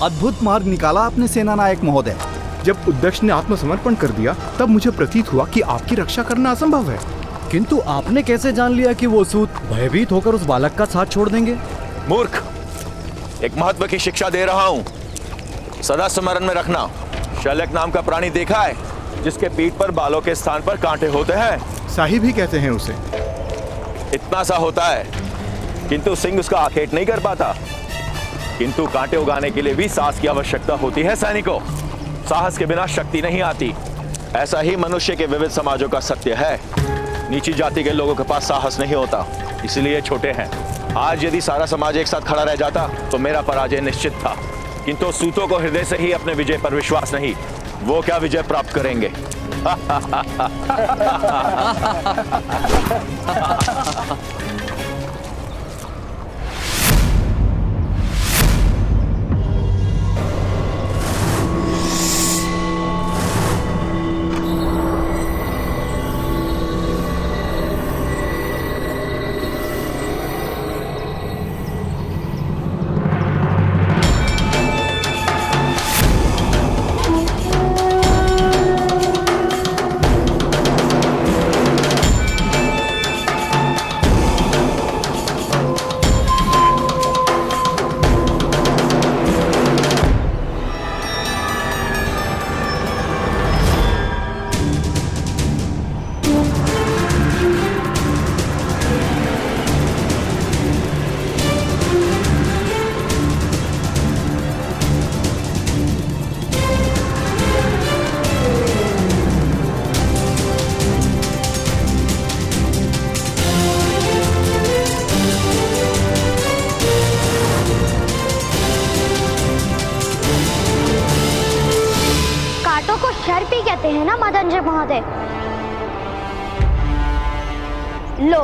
अद्भुत मार्ग निकाला आपने सेना नायक महोदय। जब उद्दक्ष ने आत्मसमर्पण कर दिया तब मुझे प्रतीत हुआ कि आपकी रक्षा करना असंभव है। किंतु आपने कैसे जान लिया कि वो सूत भयभीत होकर उस बालक का साथ छोड़ देंगे? मूर्ख, एक महत्व की शिक्षा दे रहा हूँ, सदा स्मरण में रखना। शल्यक नाम का प्राणी देखा है जिसके पीठ पर बालों के स्थान पर कांटे होते हैं? साहिब ही कहते हैं उसे। इतना सा होता है, किंतु सिंह उसका आखेट नहीं कर पाता। किंतु कांटे उगाने के लिए भी साहस की आवश्यकता होती है सैनिकों। साहस के बिना शक्ति नहीं आती। ऐसा ही मनुष्य के विविध समाजों का सत्य है। नीची जाति के लोगों के पास साहस नहीं होता, इसलिए छोटे हैं। आज यदि सारा समाज एक साथ खड़ा रह जाता तो मेरा पराजय निश्चित था। किंतु सूतों को हृदय से ही अपने विजय पर विश्वास नहीं। वो क्या विजय प्राप्त करेंगे? कहते हैं ना मदन जी महोदय। लो,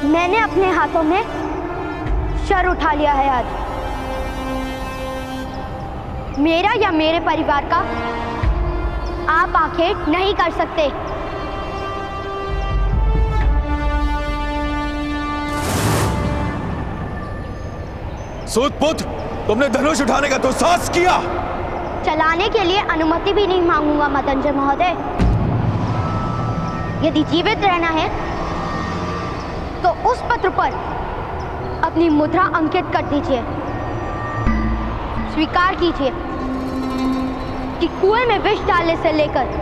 मैंने अपने हाथों में शर उठा लिया है आज। मेरा या मेरे परिवार का आप आखेट नहीं कर सकते। सूतपुत्र, तुमने धनुष उठाने का दुस्साहस किया। चलाने के लिए अनुमति भी नहीं मांगूंगा मदनजय महोदय। यदि जीवित रहना है तो उस पत्र पर अपनी मुद्रा अंकित कर दीजिए। स्वीकार कीजिए कि कुएं में विष डालने से लेकर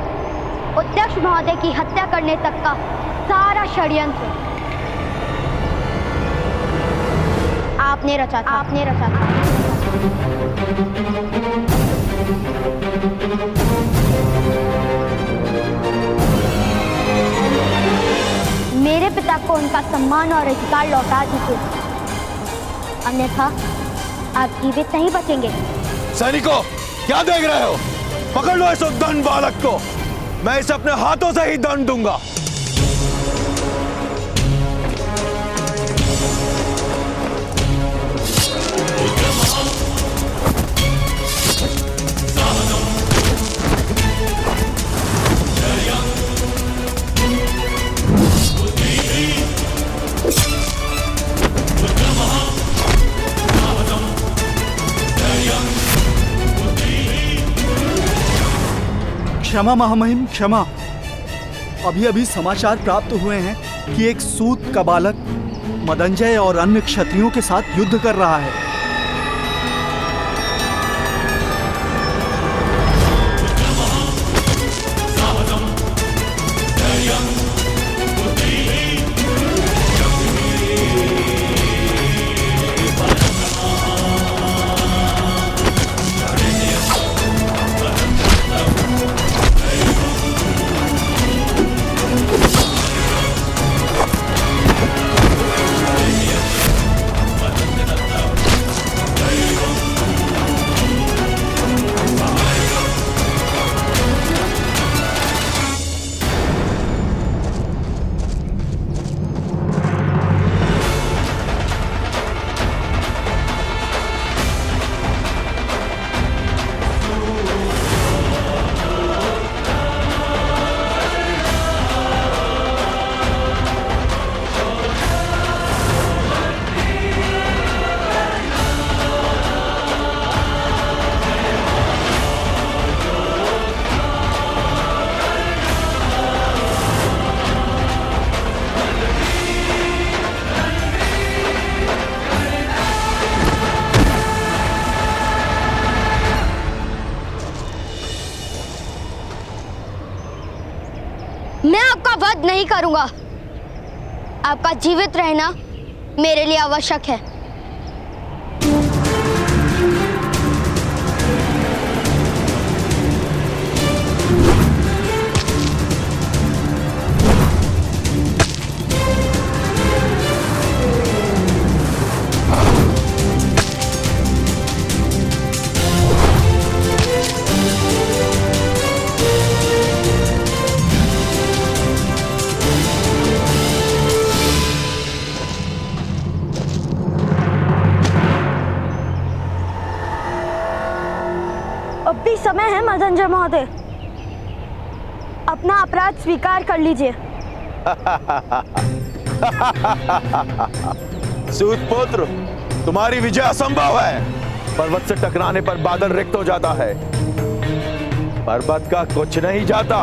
अध्यक्ष महोदय की हत्या करने तक का सारा षड्यंत्र आपने रचा था। मेरे पिता को उनका सम्मान और अधिकार लौटा दीजिए, अन्यथा आप जीवित नहीं बचेंगे। सैनिकों, क्या देख रहे हो? पकड़ लो इस उद्दंड बालक को, मैं इसे अपने हाथों से ही दंड दूंगा। क्षमा महामहिम, क्षमा। अभी अभी समाचार प्राप्त हुए हैं कि एक सूत का बालक मदनजय और अन्य क्षत्रियों के साथ युद्ध कर रहा है। मैं आपका वध नहीं करूंगा। आपका जीवित रहना मेरे लिए आवश्यक है। अब भी समय है मदनजय महोदय, अपना अपराध स्वीकार कर लीजिए। सूतपुत्र, तुम्हारी विजय असंभव है। पर्वत से टकराने पर बादल रिक्त हो जाता है, पर्वत का कुछ नहीं जाता।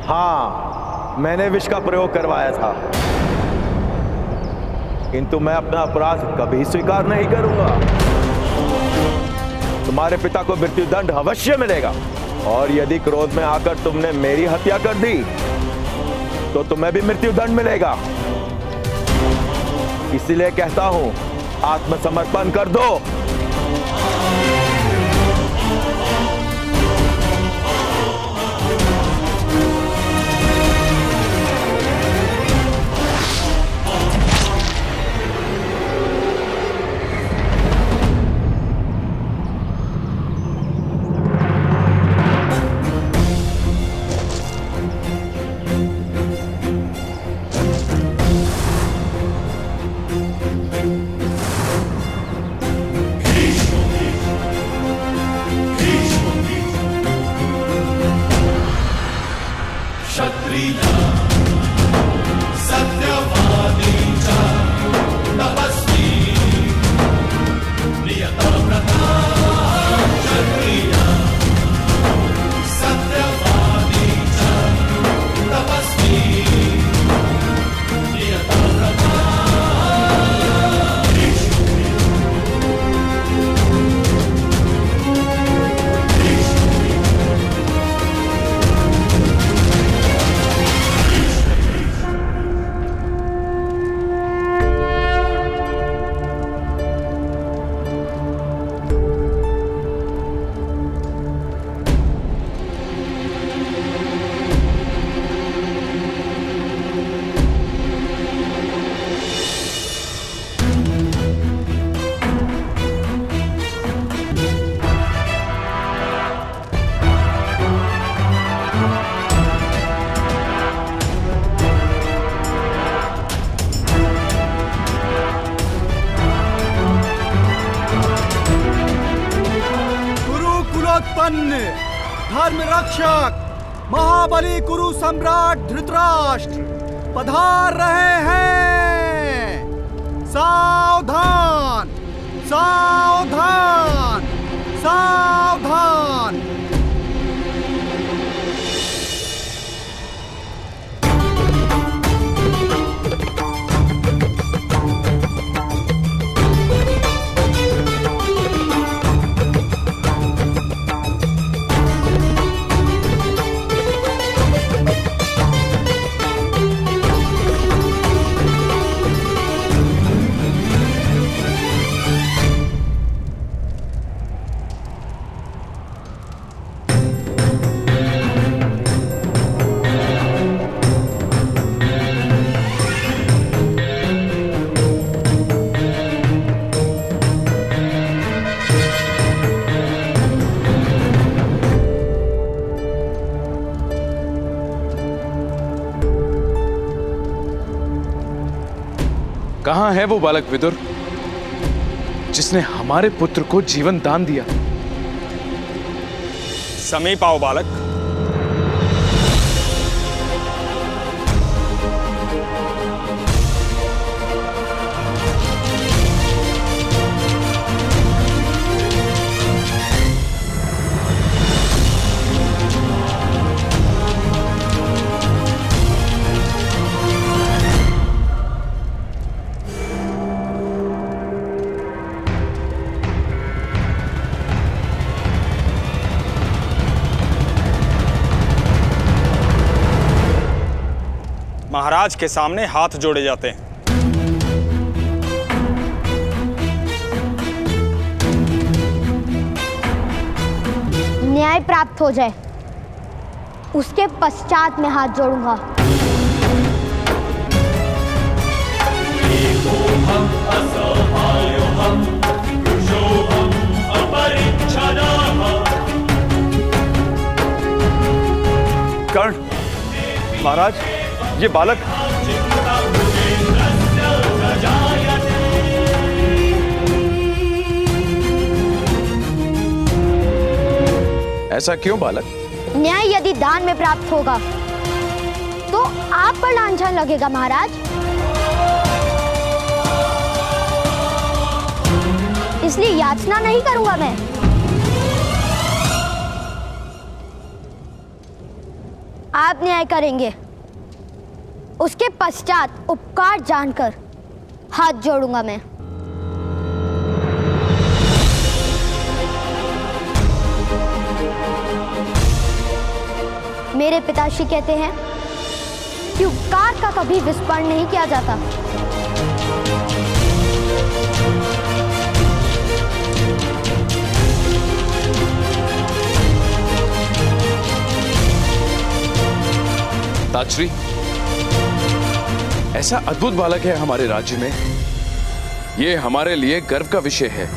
हाँ, मैंने विष का प्रयोग करवाया था, किंतु मैं अपना अपराध कभी स्वीकार नहीं करूंगा। तुम्हारे पिता को मृत्यु दंड अवश्य मिलेगा, और यदि क्रोध में आकर तुमने मेरी हत्या कर दी तो तुम्हें भी मृत्यु दंड मिलेगा। इसीलिए कहता हूं, आत्मसमर्पण कर दो। जगोत्पन्न धर्म रक्षक महाबली कुरु सम्राट धृतराष्ट्र पधार रहे हैं। सावधान सावधान सावधान। कहां है वो बालक विदुर जिसने हमारे पुत्र को जीवन दान दिया? समीप आओ बालक। महाराज के सामने हाथ जोड़े जाते हैं। न्याय प्राप्त हो जाए उसके पश्चात मैं हाथ जोड़ूंगा। कर्ण महाराज, ये बालक ऐसा क्यों बालक? न्याय यदि दान में प्राप्त होगा तो आप पर लांछन लगेगा महाराज। इसलिए याचना नहीं करूंगा मैं। आप न्याय करेंगे, उसके पश्चात उपकार जानकर हाथ जोड़ूंगा मैं। मेरे पिताश्री कहते हैं कि उपकार का कभी विस्मरण नहीं किया जाता। ताजश्री, ऐसा अद्भुत बालक है हमारे राज्य में, ये हमारे लिए गर्व का विषय है।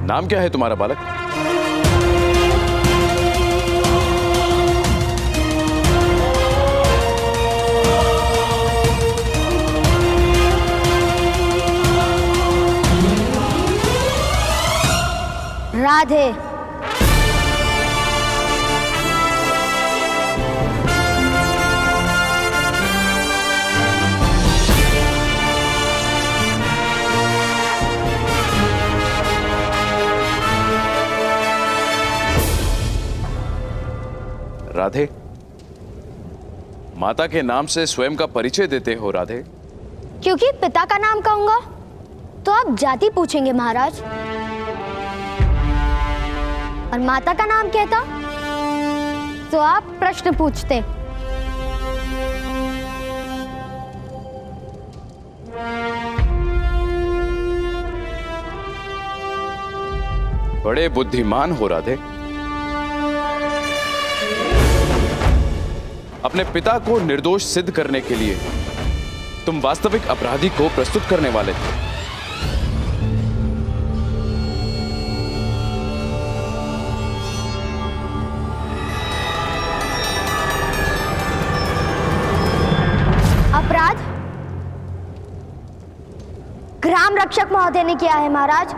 नाम क्या है तुम्हारा बालक? राधे। राधे, माता के नाम से स्वयं का परिचय देते हो राधे? क्योंकि पिता का नाम कहूंगा तो आप जाति पूछेंगे महाराज, और माता का नाम कहता तो आप प्रश्न पूछते। बड़े बुद्धिमान हो राधे। अपने पिता को निर्दोष सिद्ध करने के लिए तुम वास्तविक अपराधी को प्रस्तुत करने वाले थे। रक्षक महोदय ने किया है महाराज।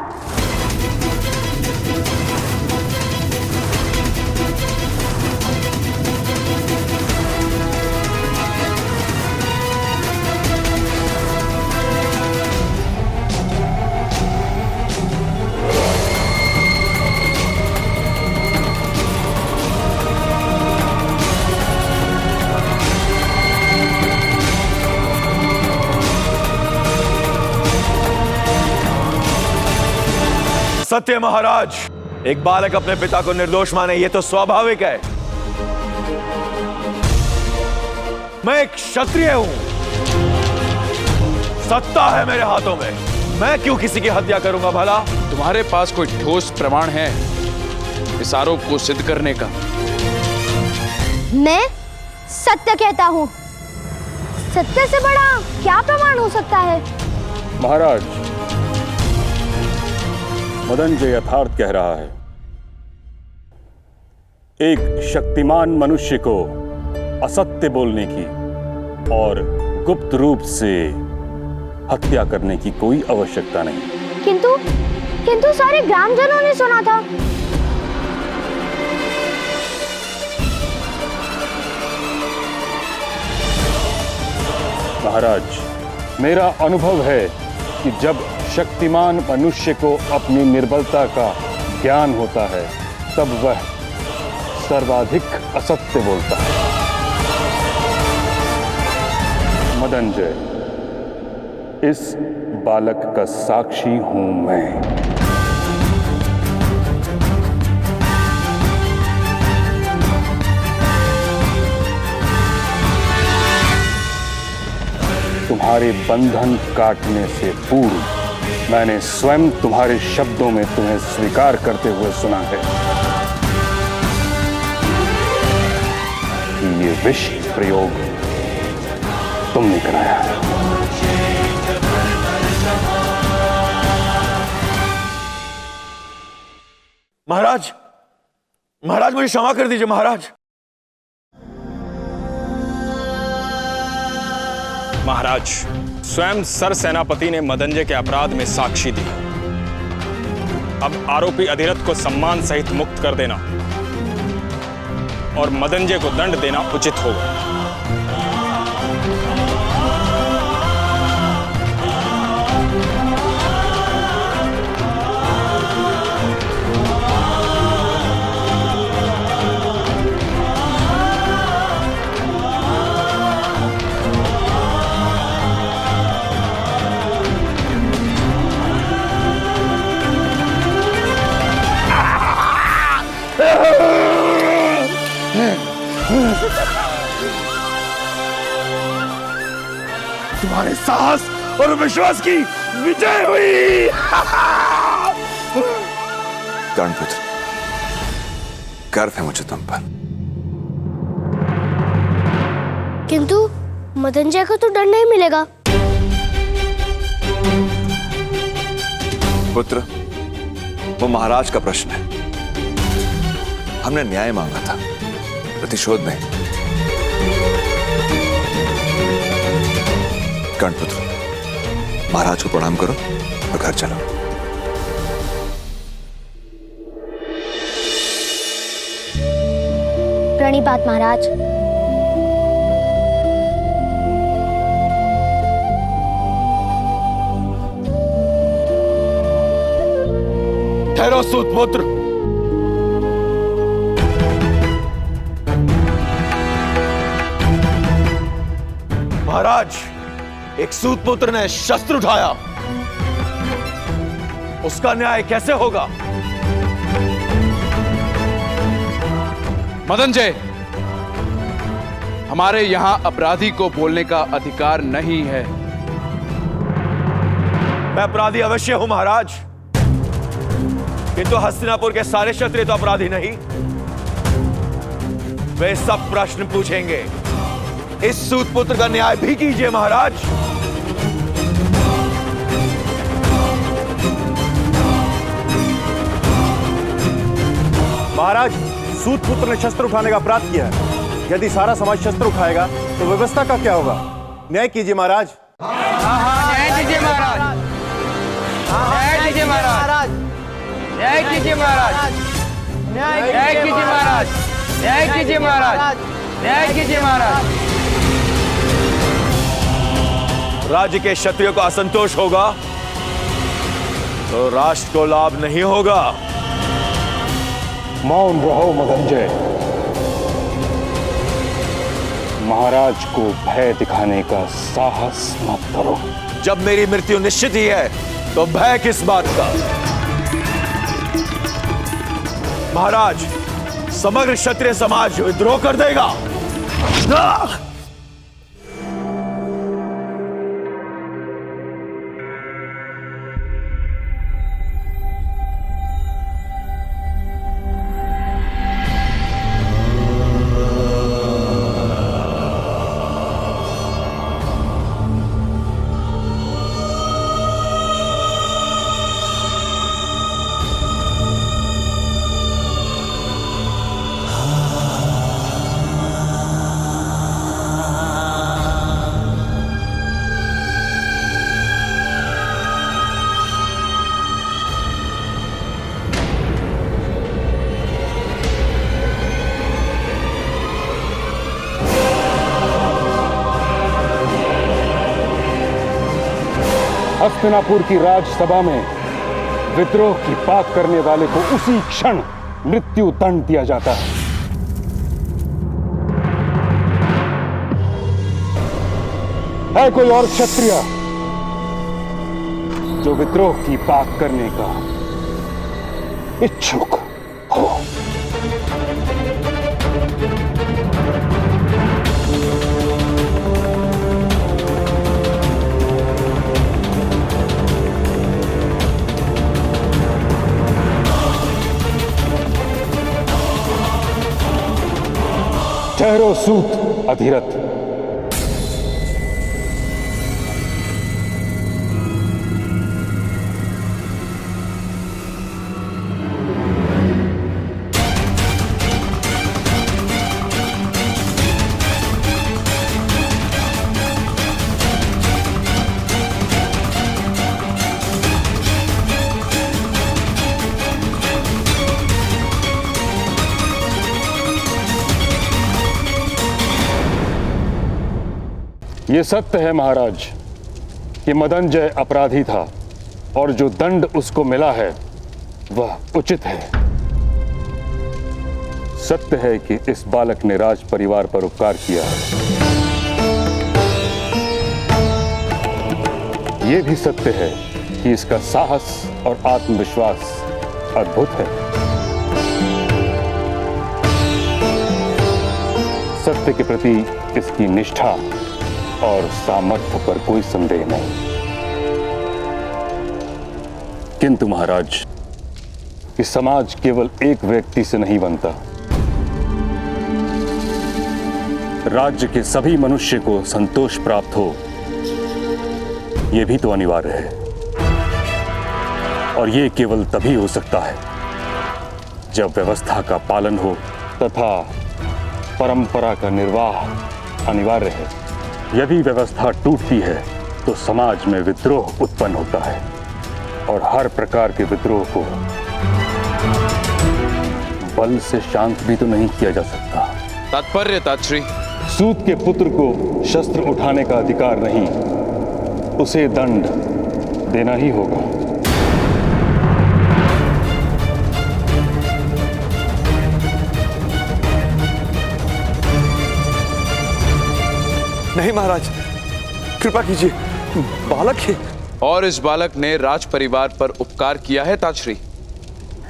सत्य महाराज, एक बालक अपने पिता को निर्दोष माने ये तो स्वाभाविक है। मैं एक क्षत्रिय हूं, सत्ता है मेरे हाथों में, मैं क्यों किसी की हत्या करूंगा भला? तुम्हारे पास कोई ठोस प्रमाण है इस आरोप को सिद्ध करने का? मैं सत्य कहता हूं। सत्य से बड़ा क्या प्रमाण हो सकता है? महाराज, मदनजय यथार्थ कह रहा है। एक शक्तिमान मनुष्य को असत्य बोलने की और गुप्त रूप से हत्या करने की कोई आवश्यकता नहीं। किंतु सारे ग्रामजनों ने सुना था। महाराज, मेरा अनुभव है कि जब शक्तिमान मनुष्य को अपनी निर्बलता का ज्ञान होता है तब वह सर्वाधिक असत्य बोलता है। मदनजय, इस बालक का साक्षी हूं मैं। तुम्हारे बंधन काटने से पूर्व मैंने स्वयं तुम्हारे शब्दों में तुम्हें स्वीकार करते हुए सुना है कि ये विष प्रयोग तुमने कराया है। महाराज, महाराज मुझे क्षमा कर दीजिए महाराज। महाराज, स्वयं सर सेनापति ने मदनजय के अपराध में साक्षी दी। अब आरोपी अधिरथ को सम्मान सहित मुक्त कर देना और मदनजय को दंड देना उचित होगा। तुम्हारे साहस और विश्वास की विजय हुई। कर्णपुत्र, गर्व है मुझे तुम पर। किंतु मदनजय को तो दंड नहीं मिलेगा। पुत्र, वो महाराज का प्रश्न है। हमने न्याय मांगा था, प्रतिशोध नहीं। कर्णपुत्र, महाराज को प्रणाम करो और घर चलो। प्रणिपात महाराज। ठहरो सूतपुत्र। महाराज, एक सूतपुत्र ने शस्त्र उठाया, उसका न्याय कैसे होगा? मदनजय, हमारे यहां अपराधी को बोलने का अधिकार नहीं है। मैं अपराधी अवश्य हूं महाराज, किंतु हस्तिनापुर के सारे क्षत्रिय तो अपराधी नहीं। वे सब प्रश्न पूछेंगे। इस सूतपुत्र का न्याय भी कीजिए महाराज। महाराज, सूतपुत्र ने शस्त्र उठाने का अपराध किया है। यदि सारा समाज शस्त्र उठाएगा तो व्यवस्था का क्या होगा? न्याय कीजिए महाराज। न्याय कीजिए महाराज। न्याय कीजिए महाराज, न्याय कीजिए महाराज, न्याय कीजिए महाराज, न्याय कीजिए महाराज, न्याय कीजिए महाराज। राज्य के क्षत्रियों को असंतोष होगा तो राष्ट्र को लाभ नहीं होगा। मौन रहो मदनजय। महाराज को भय दिखाने का साहस मत करो। जब मेरी मृत्यु निश्चित ही है तो भय किस बात का? महाराज, समग्र क्षत्रिय समाज विद्रोह कर देगा। हस्तिनापुर की राजसभा में विद्रोह की बात करने वाले को उसी क्षण मृत्यु दंड दिया जाता है। है कोई और क्षत्रिय जो विद्रोह की बात करने का इच्छुक हो? ठहरो सूत अधिरथ। ये सत्य है महाराज कि मदनजय अपराधी था और जो दंड उसको मिला है वह उचित है। सत्य है कि इस बालक ने राज परिवार पर उपकार किया है। यह भी सत्य है कि इसका साहस और आत्मविश्वास अद्भुत है। सत्य के प्रति इसकी निष्ठा और सामर्थ्य पर कोई संदेह नहीं। किंतु महाराज, कि समाज केवल एक व्यक्ति से नहीं बनता। राज्य के सभी मनुष्य को संतोष प्राप्त हो, यह भी तो अनिवार्य है। और यह केवल तभी हो सकता है जब व्यवस्था का पालन हो तथा परंपरा का निर्वाह अनिवार्य है। यदि व्यवस्था टूटती है तो समाज में विद्रोह उत्पन्न होता है और हर प्रकार के विद्रोह को बल से शांत भी तो नहीं किया जा सकता। तात्पर्य तात्श्री? सूत के पुत्र को शस्त्र उठाने का अधिकार नहीं, उसे दंड देना ही होगा। नहीं महाराज, कृपा कीजिए, बालक है। और इस बालक ने राज परिवार पर उपकार किया है तात्श्री।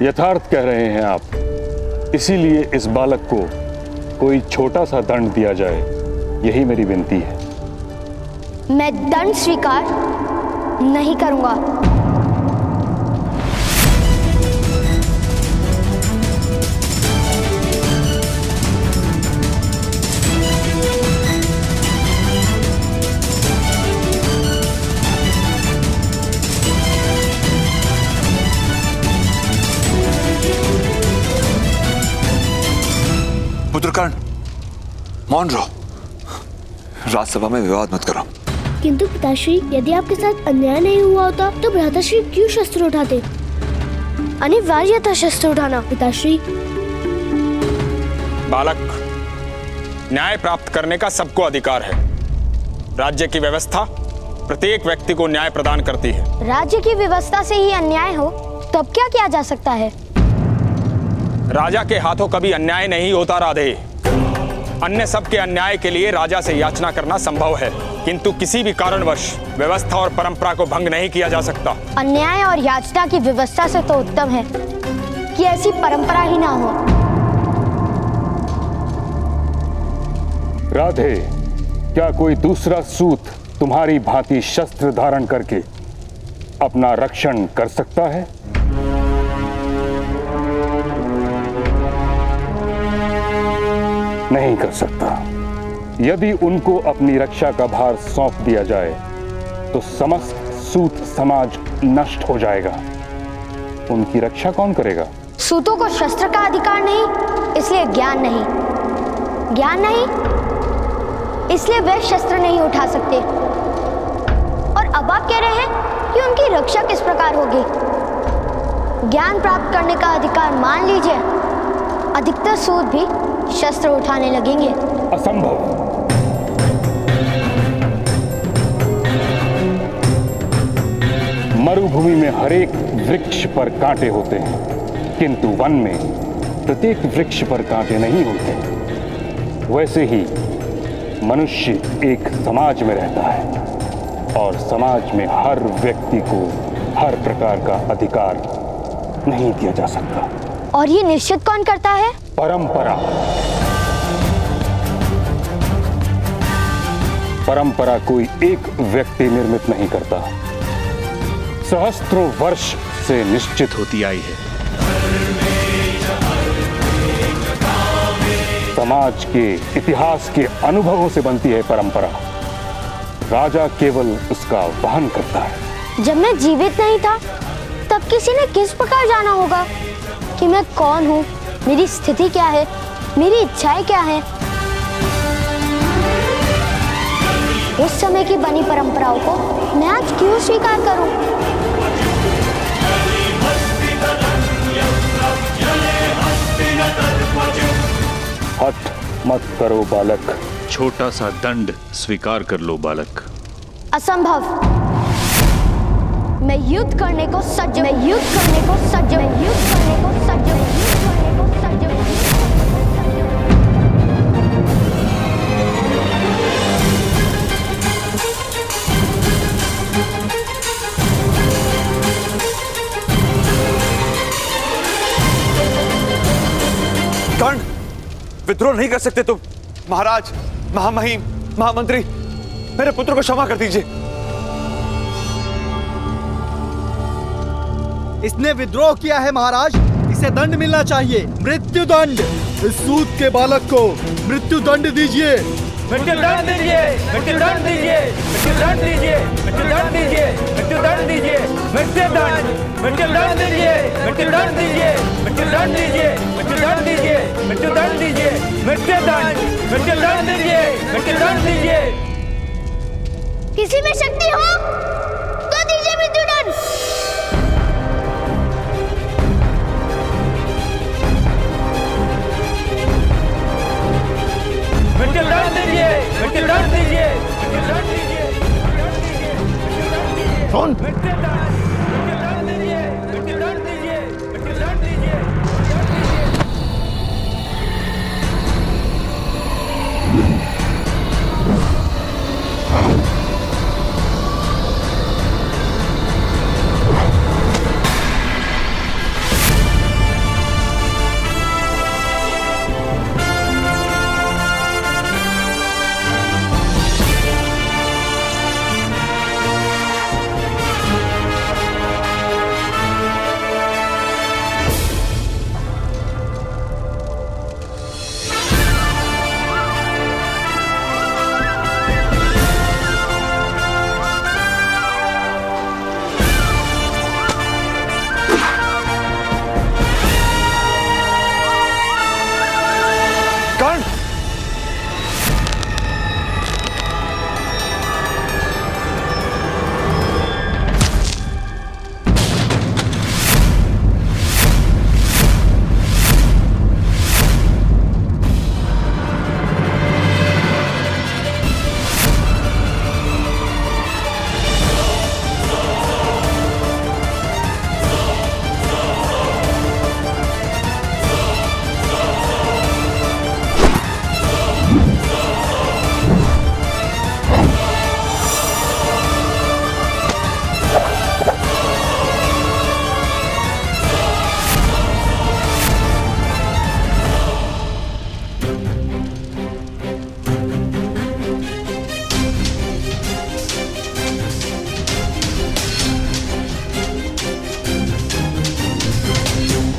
यथार्थ कह रहे हैं आप, इसीलिए इस बालक को कोई छोटा सा दंड दिया जाए, यही मेरी विनती है। मैं दंड स्वीकार नहीं करूंगा। पुत्रकर्ण, मौन रहो। राजसभा में विवाद मत करो। किंतु पिताश्री, यदि आपके साथ अन्याय नहीं हुआ होता तो भ्राताश्री क्यों शस्त्र उठाते? अनिवार्य था शस्त्र उठाना पिताश्री। बालक, न्याय प्राप्त करने का सबको अधिकार है। राज्य की व्यवस्था प्रत्येक व्यक्ति को न्याय प्रदान करती है। राज्य की व्यवस्था से ही अन्याय हो तो अब क्या किया जा सकता है? राजा के हाथों कभी अन्याय नहीं होता राधे। अन्य सबके अन्याय के लिए राजा से याचना करना संभव है, किंतु किसी भी कारणवश व्यवस्था और परंपरा को भंग नहीं किया जा सकता। अन्याय और याचना की व्यवस्था से तो उत्तम है कि ऐसी परंपरा ही ना हो। राधे, क्या कोई दूसरा सूत तुम्हारी भांति शस्त्र धारण करके अपना रक्षण कर सकता है? नहीं कर सकता। यदि उनको अपनी रक्षा का भार सौंप दिया जाए तो समस्त सूत समाज नष्ट हो जाएगा। उनकी रक्षा कौन करेगा? सूतों को शस्त्र का अधिकार नहीं, इसलिए ज्ञान नहीं। ज्ञान नहीं, इसलिए वे शस्त्र नहीं उठा सकते। और अब आप कह रहे हैं कि उनकी रक्षा किस प्रकार होगी? ज्ञान प्राप्त करने का अधिकार मान लीजिए, अधिकतर सूत भी शस्त्र उठाने लगेंगे। असंभव। मरुभूमि में हरेक वृक्ष पर कांटे होते हैं, किंतु वन में प्रत्येक वृक्ष पर कांटे नहीं होते। वैसे ही मनुष्य एक समाज में रहता है और समाज में हर व्यक्ति को हर प्रकार का अधिकार नहीं दिया जा सकता। और ये निश्चित कौन करता है? परंपरा। परंपरा कोई एक व्यक्ति निर्मित नहीं करता, सहस्त्रों वर्ष से निश्चित होती आई है। समाज के इतिहास के अनुभवों से बनती है परंपरा। राजा केवल उसका वहन करता है। जब मैं जीवित नहीं था तब किसी ने किस प्रकार जाना होगा कि मैं कौन हूँ, मेरी स्थिति क्या है, मेरी इच्छाएं क्या हैं? उस समय की बनी परंपराओं को मैं आज क्यों स्वीकार करूं? हठ मत करो बालक। छोटा सा दंड स्वीकार कर लो बालक। असंभव। मैं युद्ध करने को सज्ज, मैं युद्ध करने को सज्ज, मैं युद्ध करने को सज्ज, मैं युद्ध करने को सज्ज। कर्ण, विद्रोह नहीं कर सकते तुम। महाराज, महामहिम, महामंत्री, मेरे पुत्र को क्षमा कर दीजिए। इसने विद्रोह किया है महाराज, इसे दंड मिलना चाहिए, मृत्यु दंड। इस सूत के बालक को मृत्यु दंड दीजिए। मृत्यु दंड दीजिए, मृत्यु दंड दीजिए, मृत्यु दंड दीजिए, मृत्यु दंड दीजिए, मृत्यु दंड दीजिए, मृत्यु दंड, मृत्यु दंड दीजिए, मृत्यु दंड दीजिए, मृत्यु दंड दीजिए, मृत्यु दंड दीजिए, मृत्यु दंड दीजिए, मृत्यु दंड, मृत्यु दंड दीजिए, मृत्यु दंड दीजिए। किसी में शक्ति हो तो दीजिए मृत्यु दंड। मृत्यु दंड दीजिए, मृत्यु दंड दीजिए, मृत्यु दंड दीजिए, कौन? मृत्यु दंड, मृत्यु दंड दीजिए, मृत्यु दंड दीजिए, मृत्यु दंड दीजिए।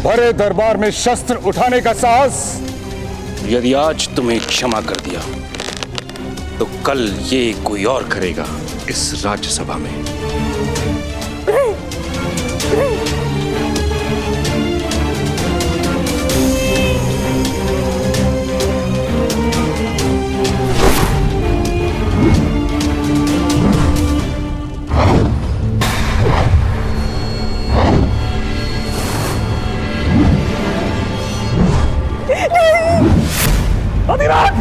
भरे दरबार में शस्त्र उठाने का साहस? यदि आज तुम्हें क्षमा कर दिया तो कल ये कोई और करेगा इस राज्यसभा में। अधिराज!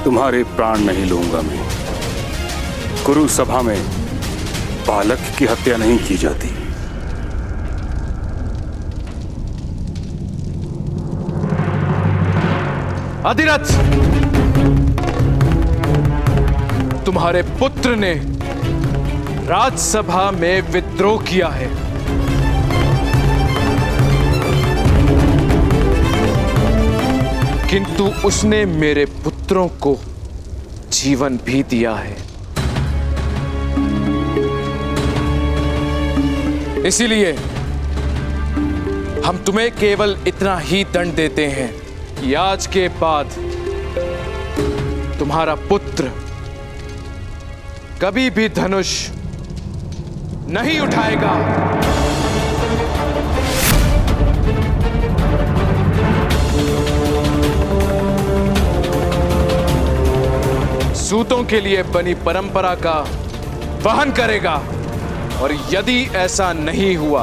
तुम्हारे प्राण नहीं लूंगा मैं। कुरु सभा में बालक की हत्या नहीं की जाती। अधिरथ, तुम्हारे पुत्र ने राज्यसभा में विद्रोह किया है। किंतु उसने मेरे पुत्रों को जीवन भी दिया है। इसीलिए हम तुम्हें केवल इतना ही दंड देते हैं कि आज के बाद तुम्हारा पुत्र कभी भी धनुष नहीं उठाएगा। सूतों के लिए बनी परंपरा का वहन करेगा, और यदि ऐसा नहीं हुआ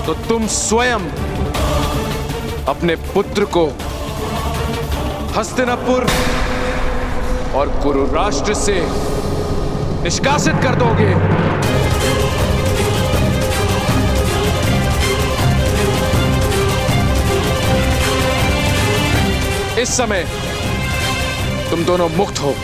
तो तुम स्वयं अपने पुत्र को हस्तिनापुर और कुरु राष्ट्र से निष्कासित कर दोगे। इस समय तुम दोनों मुक्त हो।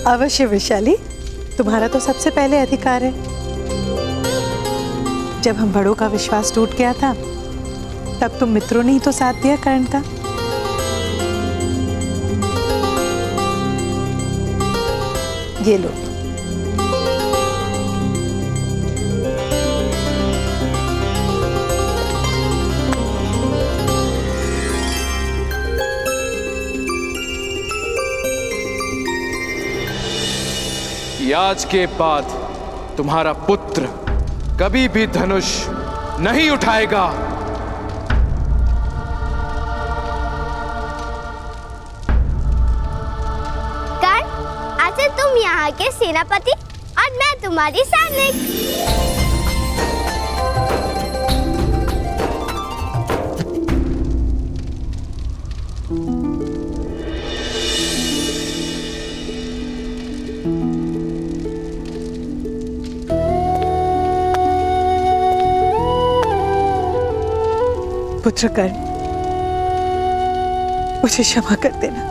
अवश्य वैशाली, तुम्हारा तो सबसे पहले अधिकार है। जब हम बड़ों का विश्वास टूट गया था तब तुम मित्रों ने ही तो साथ दिया कर्ण का। ये लो। आज के बाद तुम्हारा पुत्र कभी भी धनुष नहीं उठाएगा। कर्ण, आज तुम यहाँ के सेनापति और मैं तुम्हारी सैनिक। पुत्र कर्ण, मुझे क्षमा कर देना।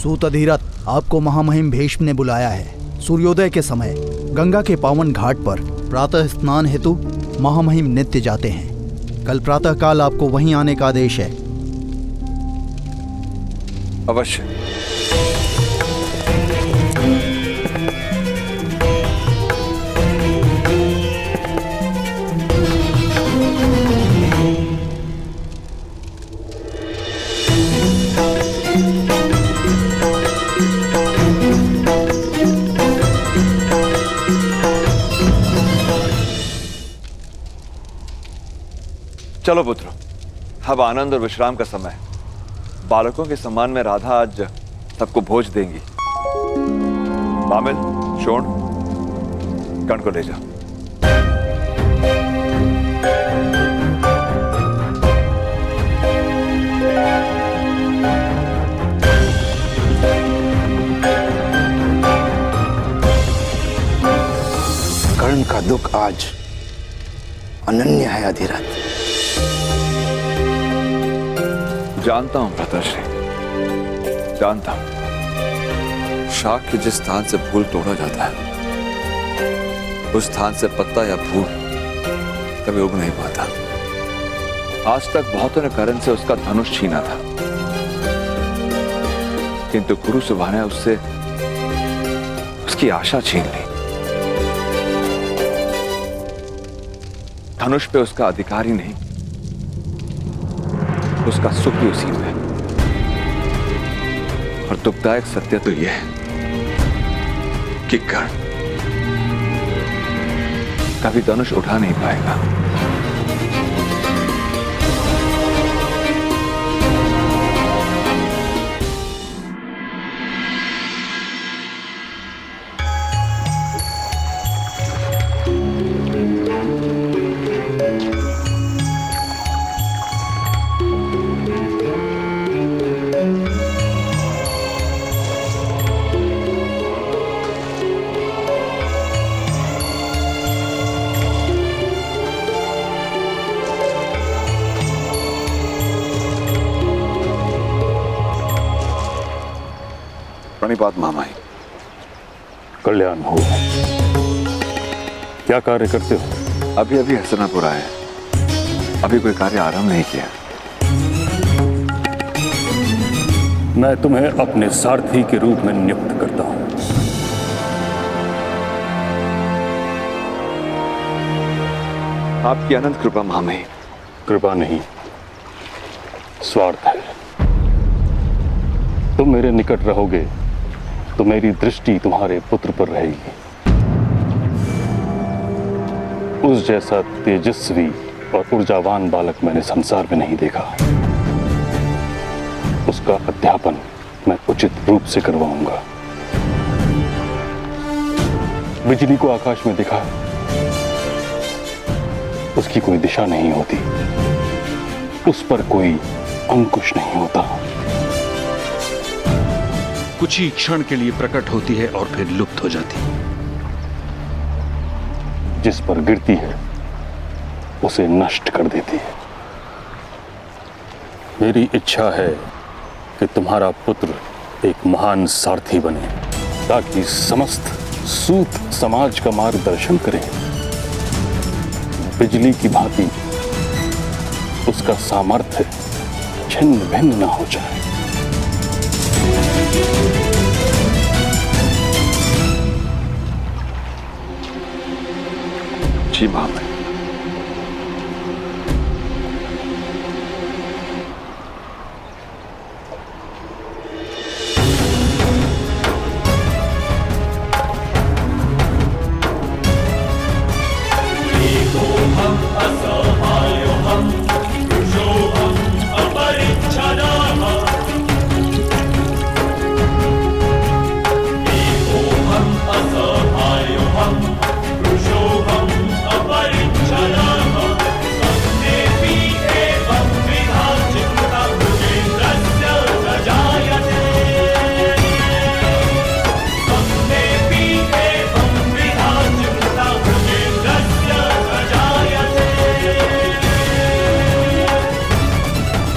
सूत अधिरथ, आपको महामहिम भीष्म ने बुलाया है। सूर्योदय के समय गंगा के पावन घाट पर प्रातः स्नान हेतु महामहिम नित्य जाते हैं। कल प्रातः काल आपको वहीं आने का आदेश है। अवश्य। चलो पुत्र, अब आनंद और विश्राम का समय। बालकों के सम्मान में राधा आज सबको भोज देंगी। बामिल, शोण, कर्ण को ले जाओ। कर्ण का दुख आज अनन्य है अधिरथ। जानता हूं भ्राताश्री, जानता हूं। शाख के जिस स्थान से फूल तोड़ा जाता है उस स्थान से पत्ता या फूल कभी उग नहीं पाता। आज तक बहुतों ने कर्ण से उसका धनुष छीना था, किंतु कुरु सुभा ने उससे उसकी आशा छीन ली। धनुष पे उसका अधिकार ही नहीं, उसका सुख भी उसी में। और दुखदायक सत्य तो यह है कि कर्ण कभी धनुष उठा नहीं पाएगा। प्रणिपात मामाई। कल्याण हो। क्या कार्य करते हो? अभी अभी हसनापुर आए, अभी कोई कार्य आरंभ नहीं किया। मैं तुम्हें अपने सारथी के रूप में नियुक्त करता हूं। आपकी अनंत कृपा मामाई। कृपा नहीं, स्वार्थ है। तुम मेरे निकट रहोगे तो मेरी दृष्टि तुम्हारे पुत्र पर रहेगी। उस जैसा तेजस्वी और ऊर्जावान बालक मैंने संसार में नहीं देखा। उसका अध्यापन मैं उचित रूप से करवाऊंगा। बिजली को आकाश में देखा, उसकी कोई दिशा नहीं होती, उस पर कोई अंकुश नहीं होता। कुछ ही क्षण के लिए प्रकट होती है और फिर लुप्त हो जाती है। जिस पर गिरती है उसे नष्ट कर देती है। मेरी इच्छा है कि तुम्हारा पुत्र एक महान सारथी बने, ताकि समस्त सूत समाज का मार्गदर्शन करे। बिजली की भांति उसका सामर्थ्य छिन्न भिन्न न हो जाए। जी मामा।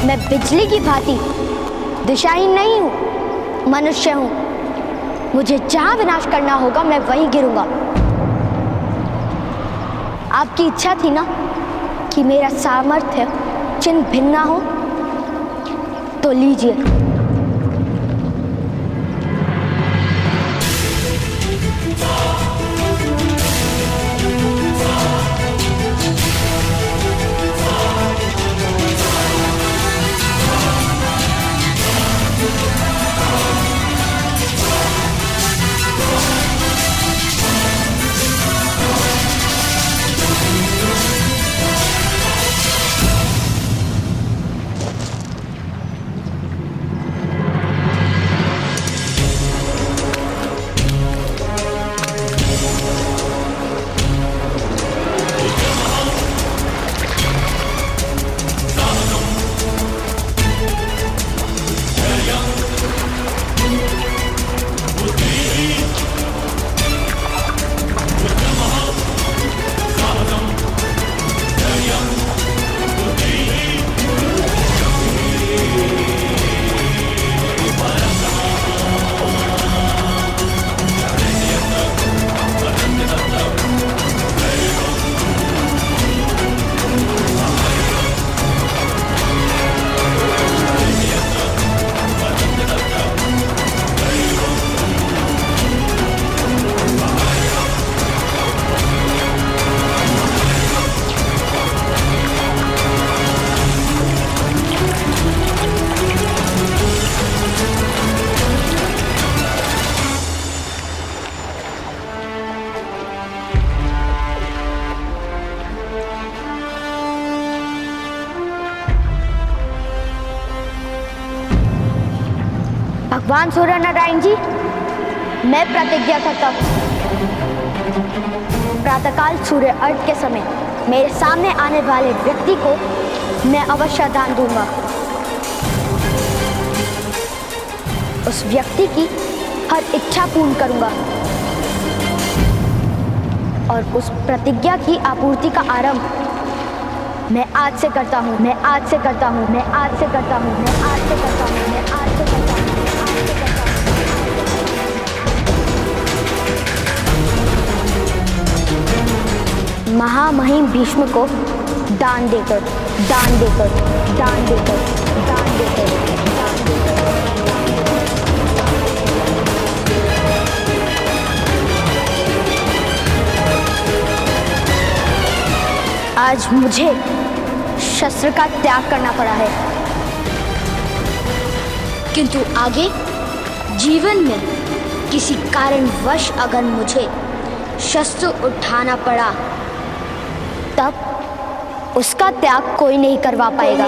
मैं बिजली की भांति दिशाहीन नहीं हूं, मनुष्य हूं, मुझे जहां विनाश करना होगा मैं वहीं गिरूंगा। आपकी इच्छा थी ना कि मेरा सामर्थ्य चिन्ह भिन्न ना हो, तो लीजिए। भगवान सूर्य नारायण जी, मैं प्रतिज्ञा करता हूँ, प्रातःकाल सूर्य अर्घ के समय मेरे सामने आने वाले व्यक्ति को मैं अवश्य दान दूंगा। उस व्यक्ति की हर इच्छा पूर्ण करूंगा और उस प्रतिज्ञा की आपूर्ति का आरंभ मैं आज से करता हूँ। मैं आज से करता हूँ। मैं आज से करता हूँ। मैं आज से करता हूँ। मैं आज से करता हूँ। महामहिम भीष्म को दान देकर, दान देकर, दान देकर, दान देकर, दान देकर। आज मुझे शस्त्र का त्याग करना पड़ा है, किंतु आगे जीवन में किसी कारणवश अगर मुझे शस्त्र उठाना पड़ा तब उसका त्याग कोई नहीं करवा पाएगा।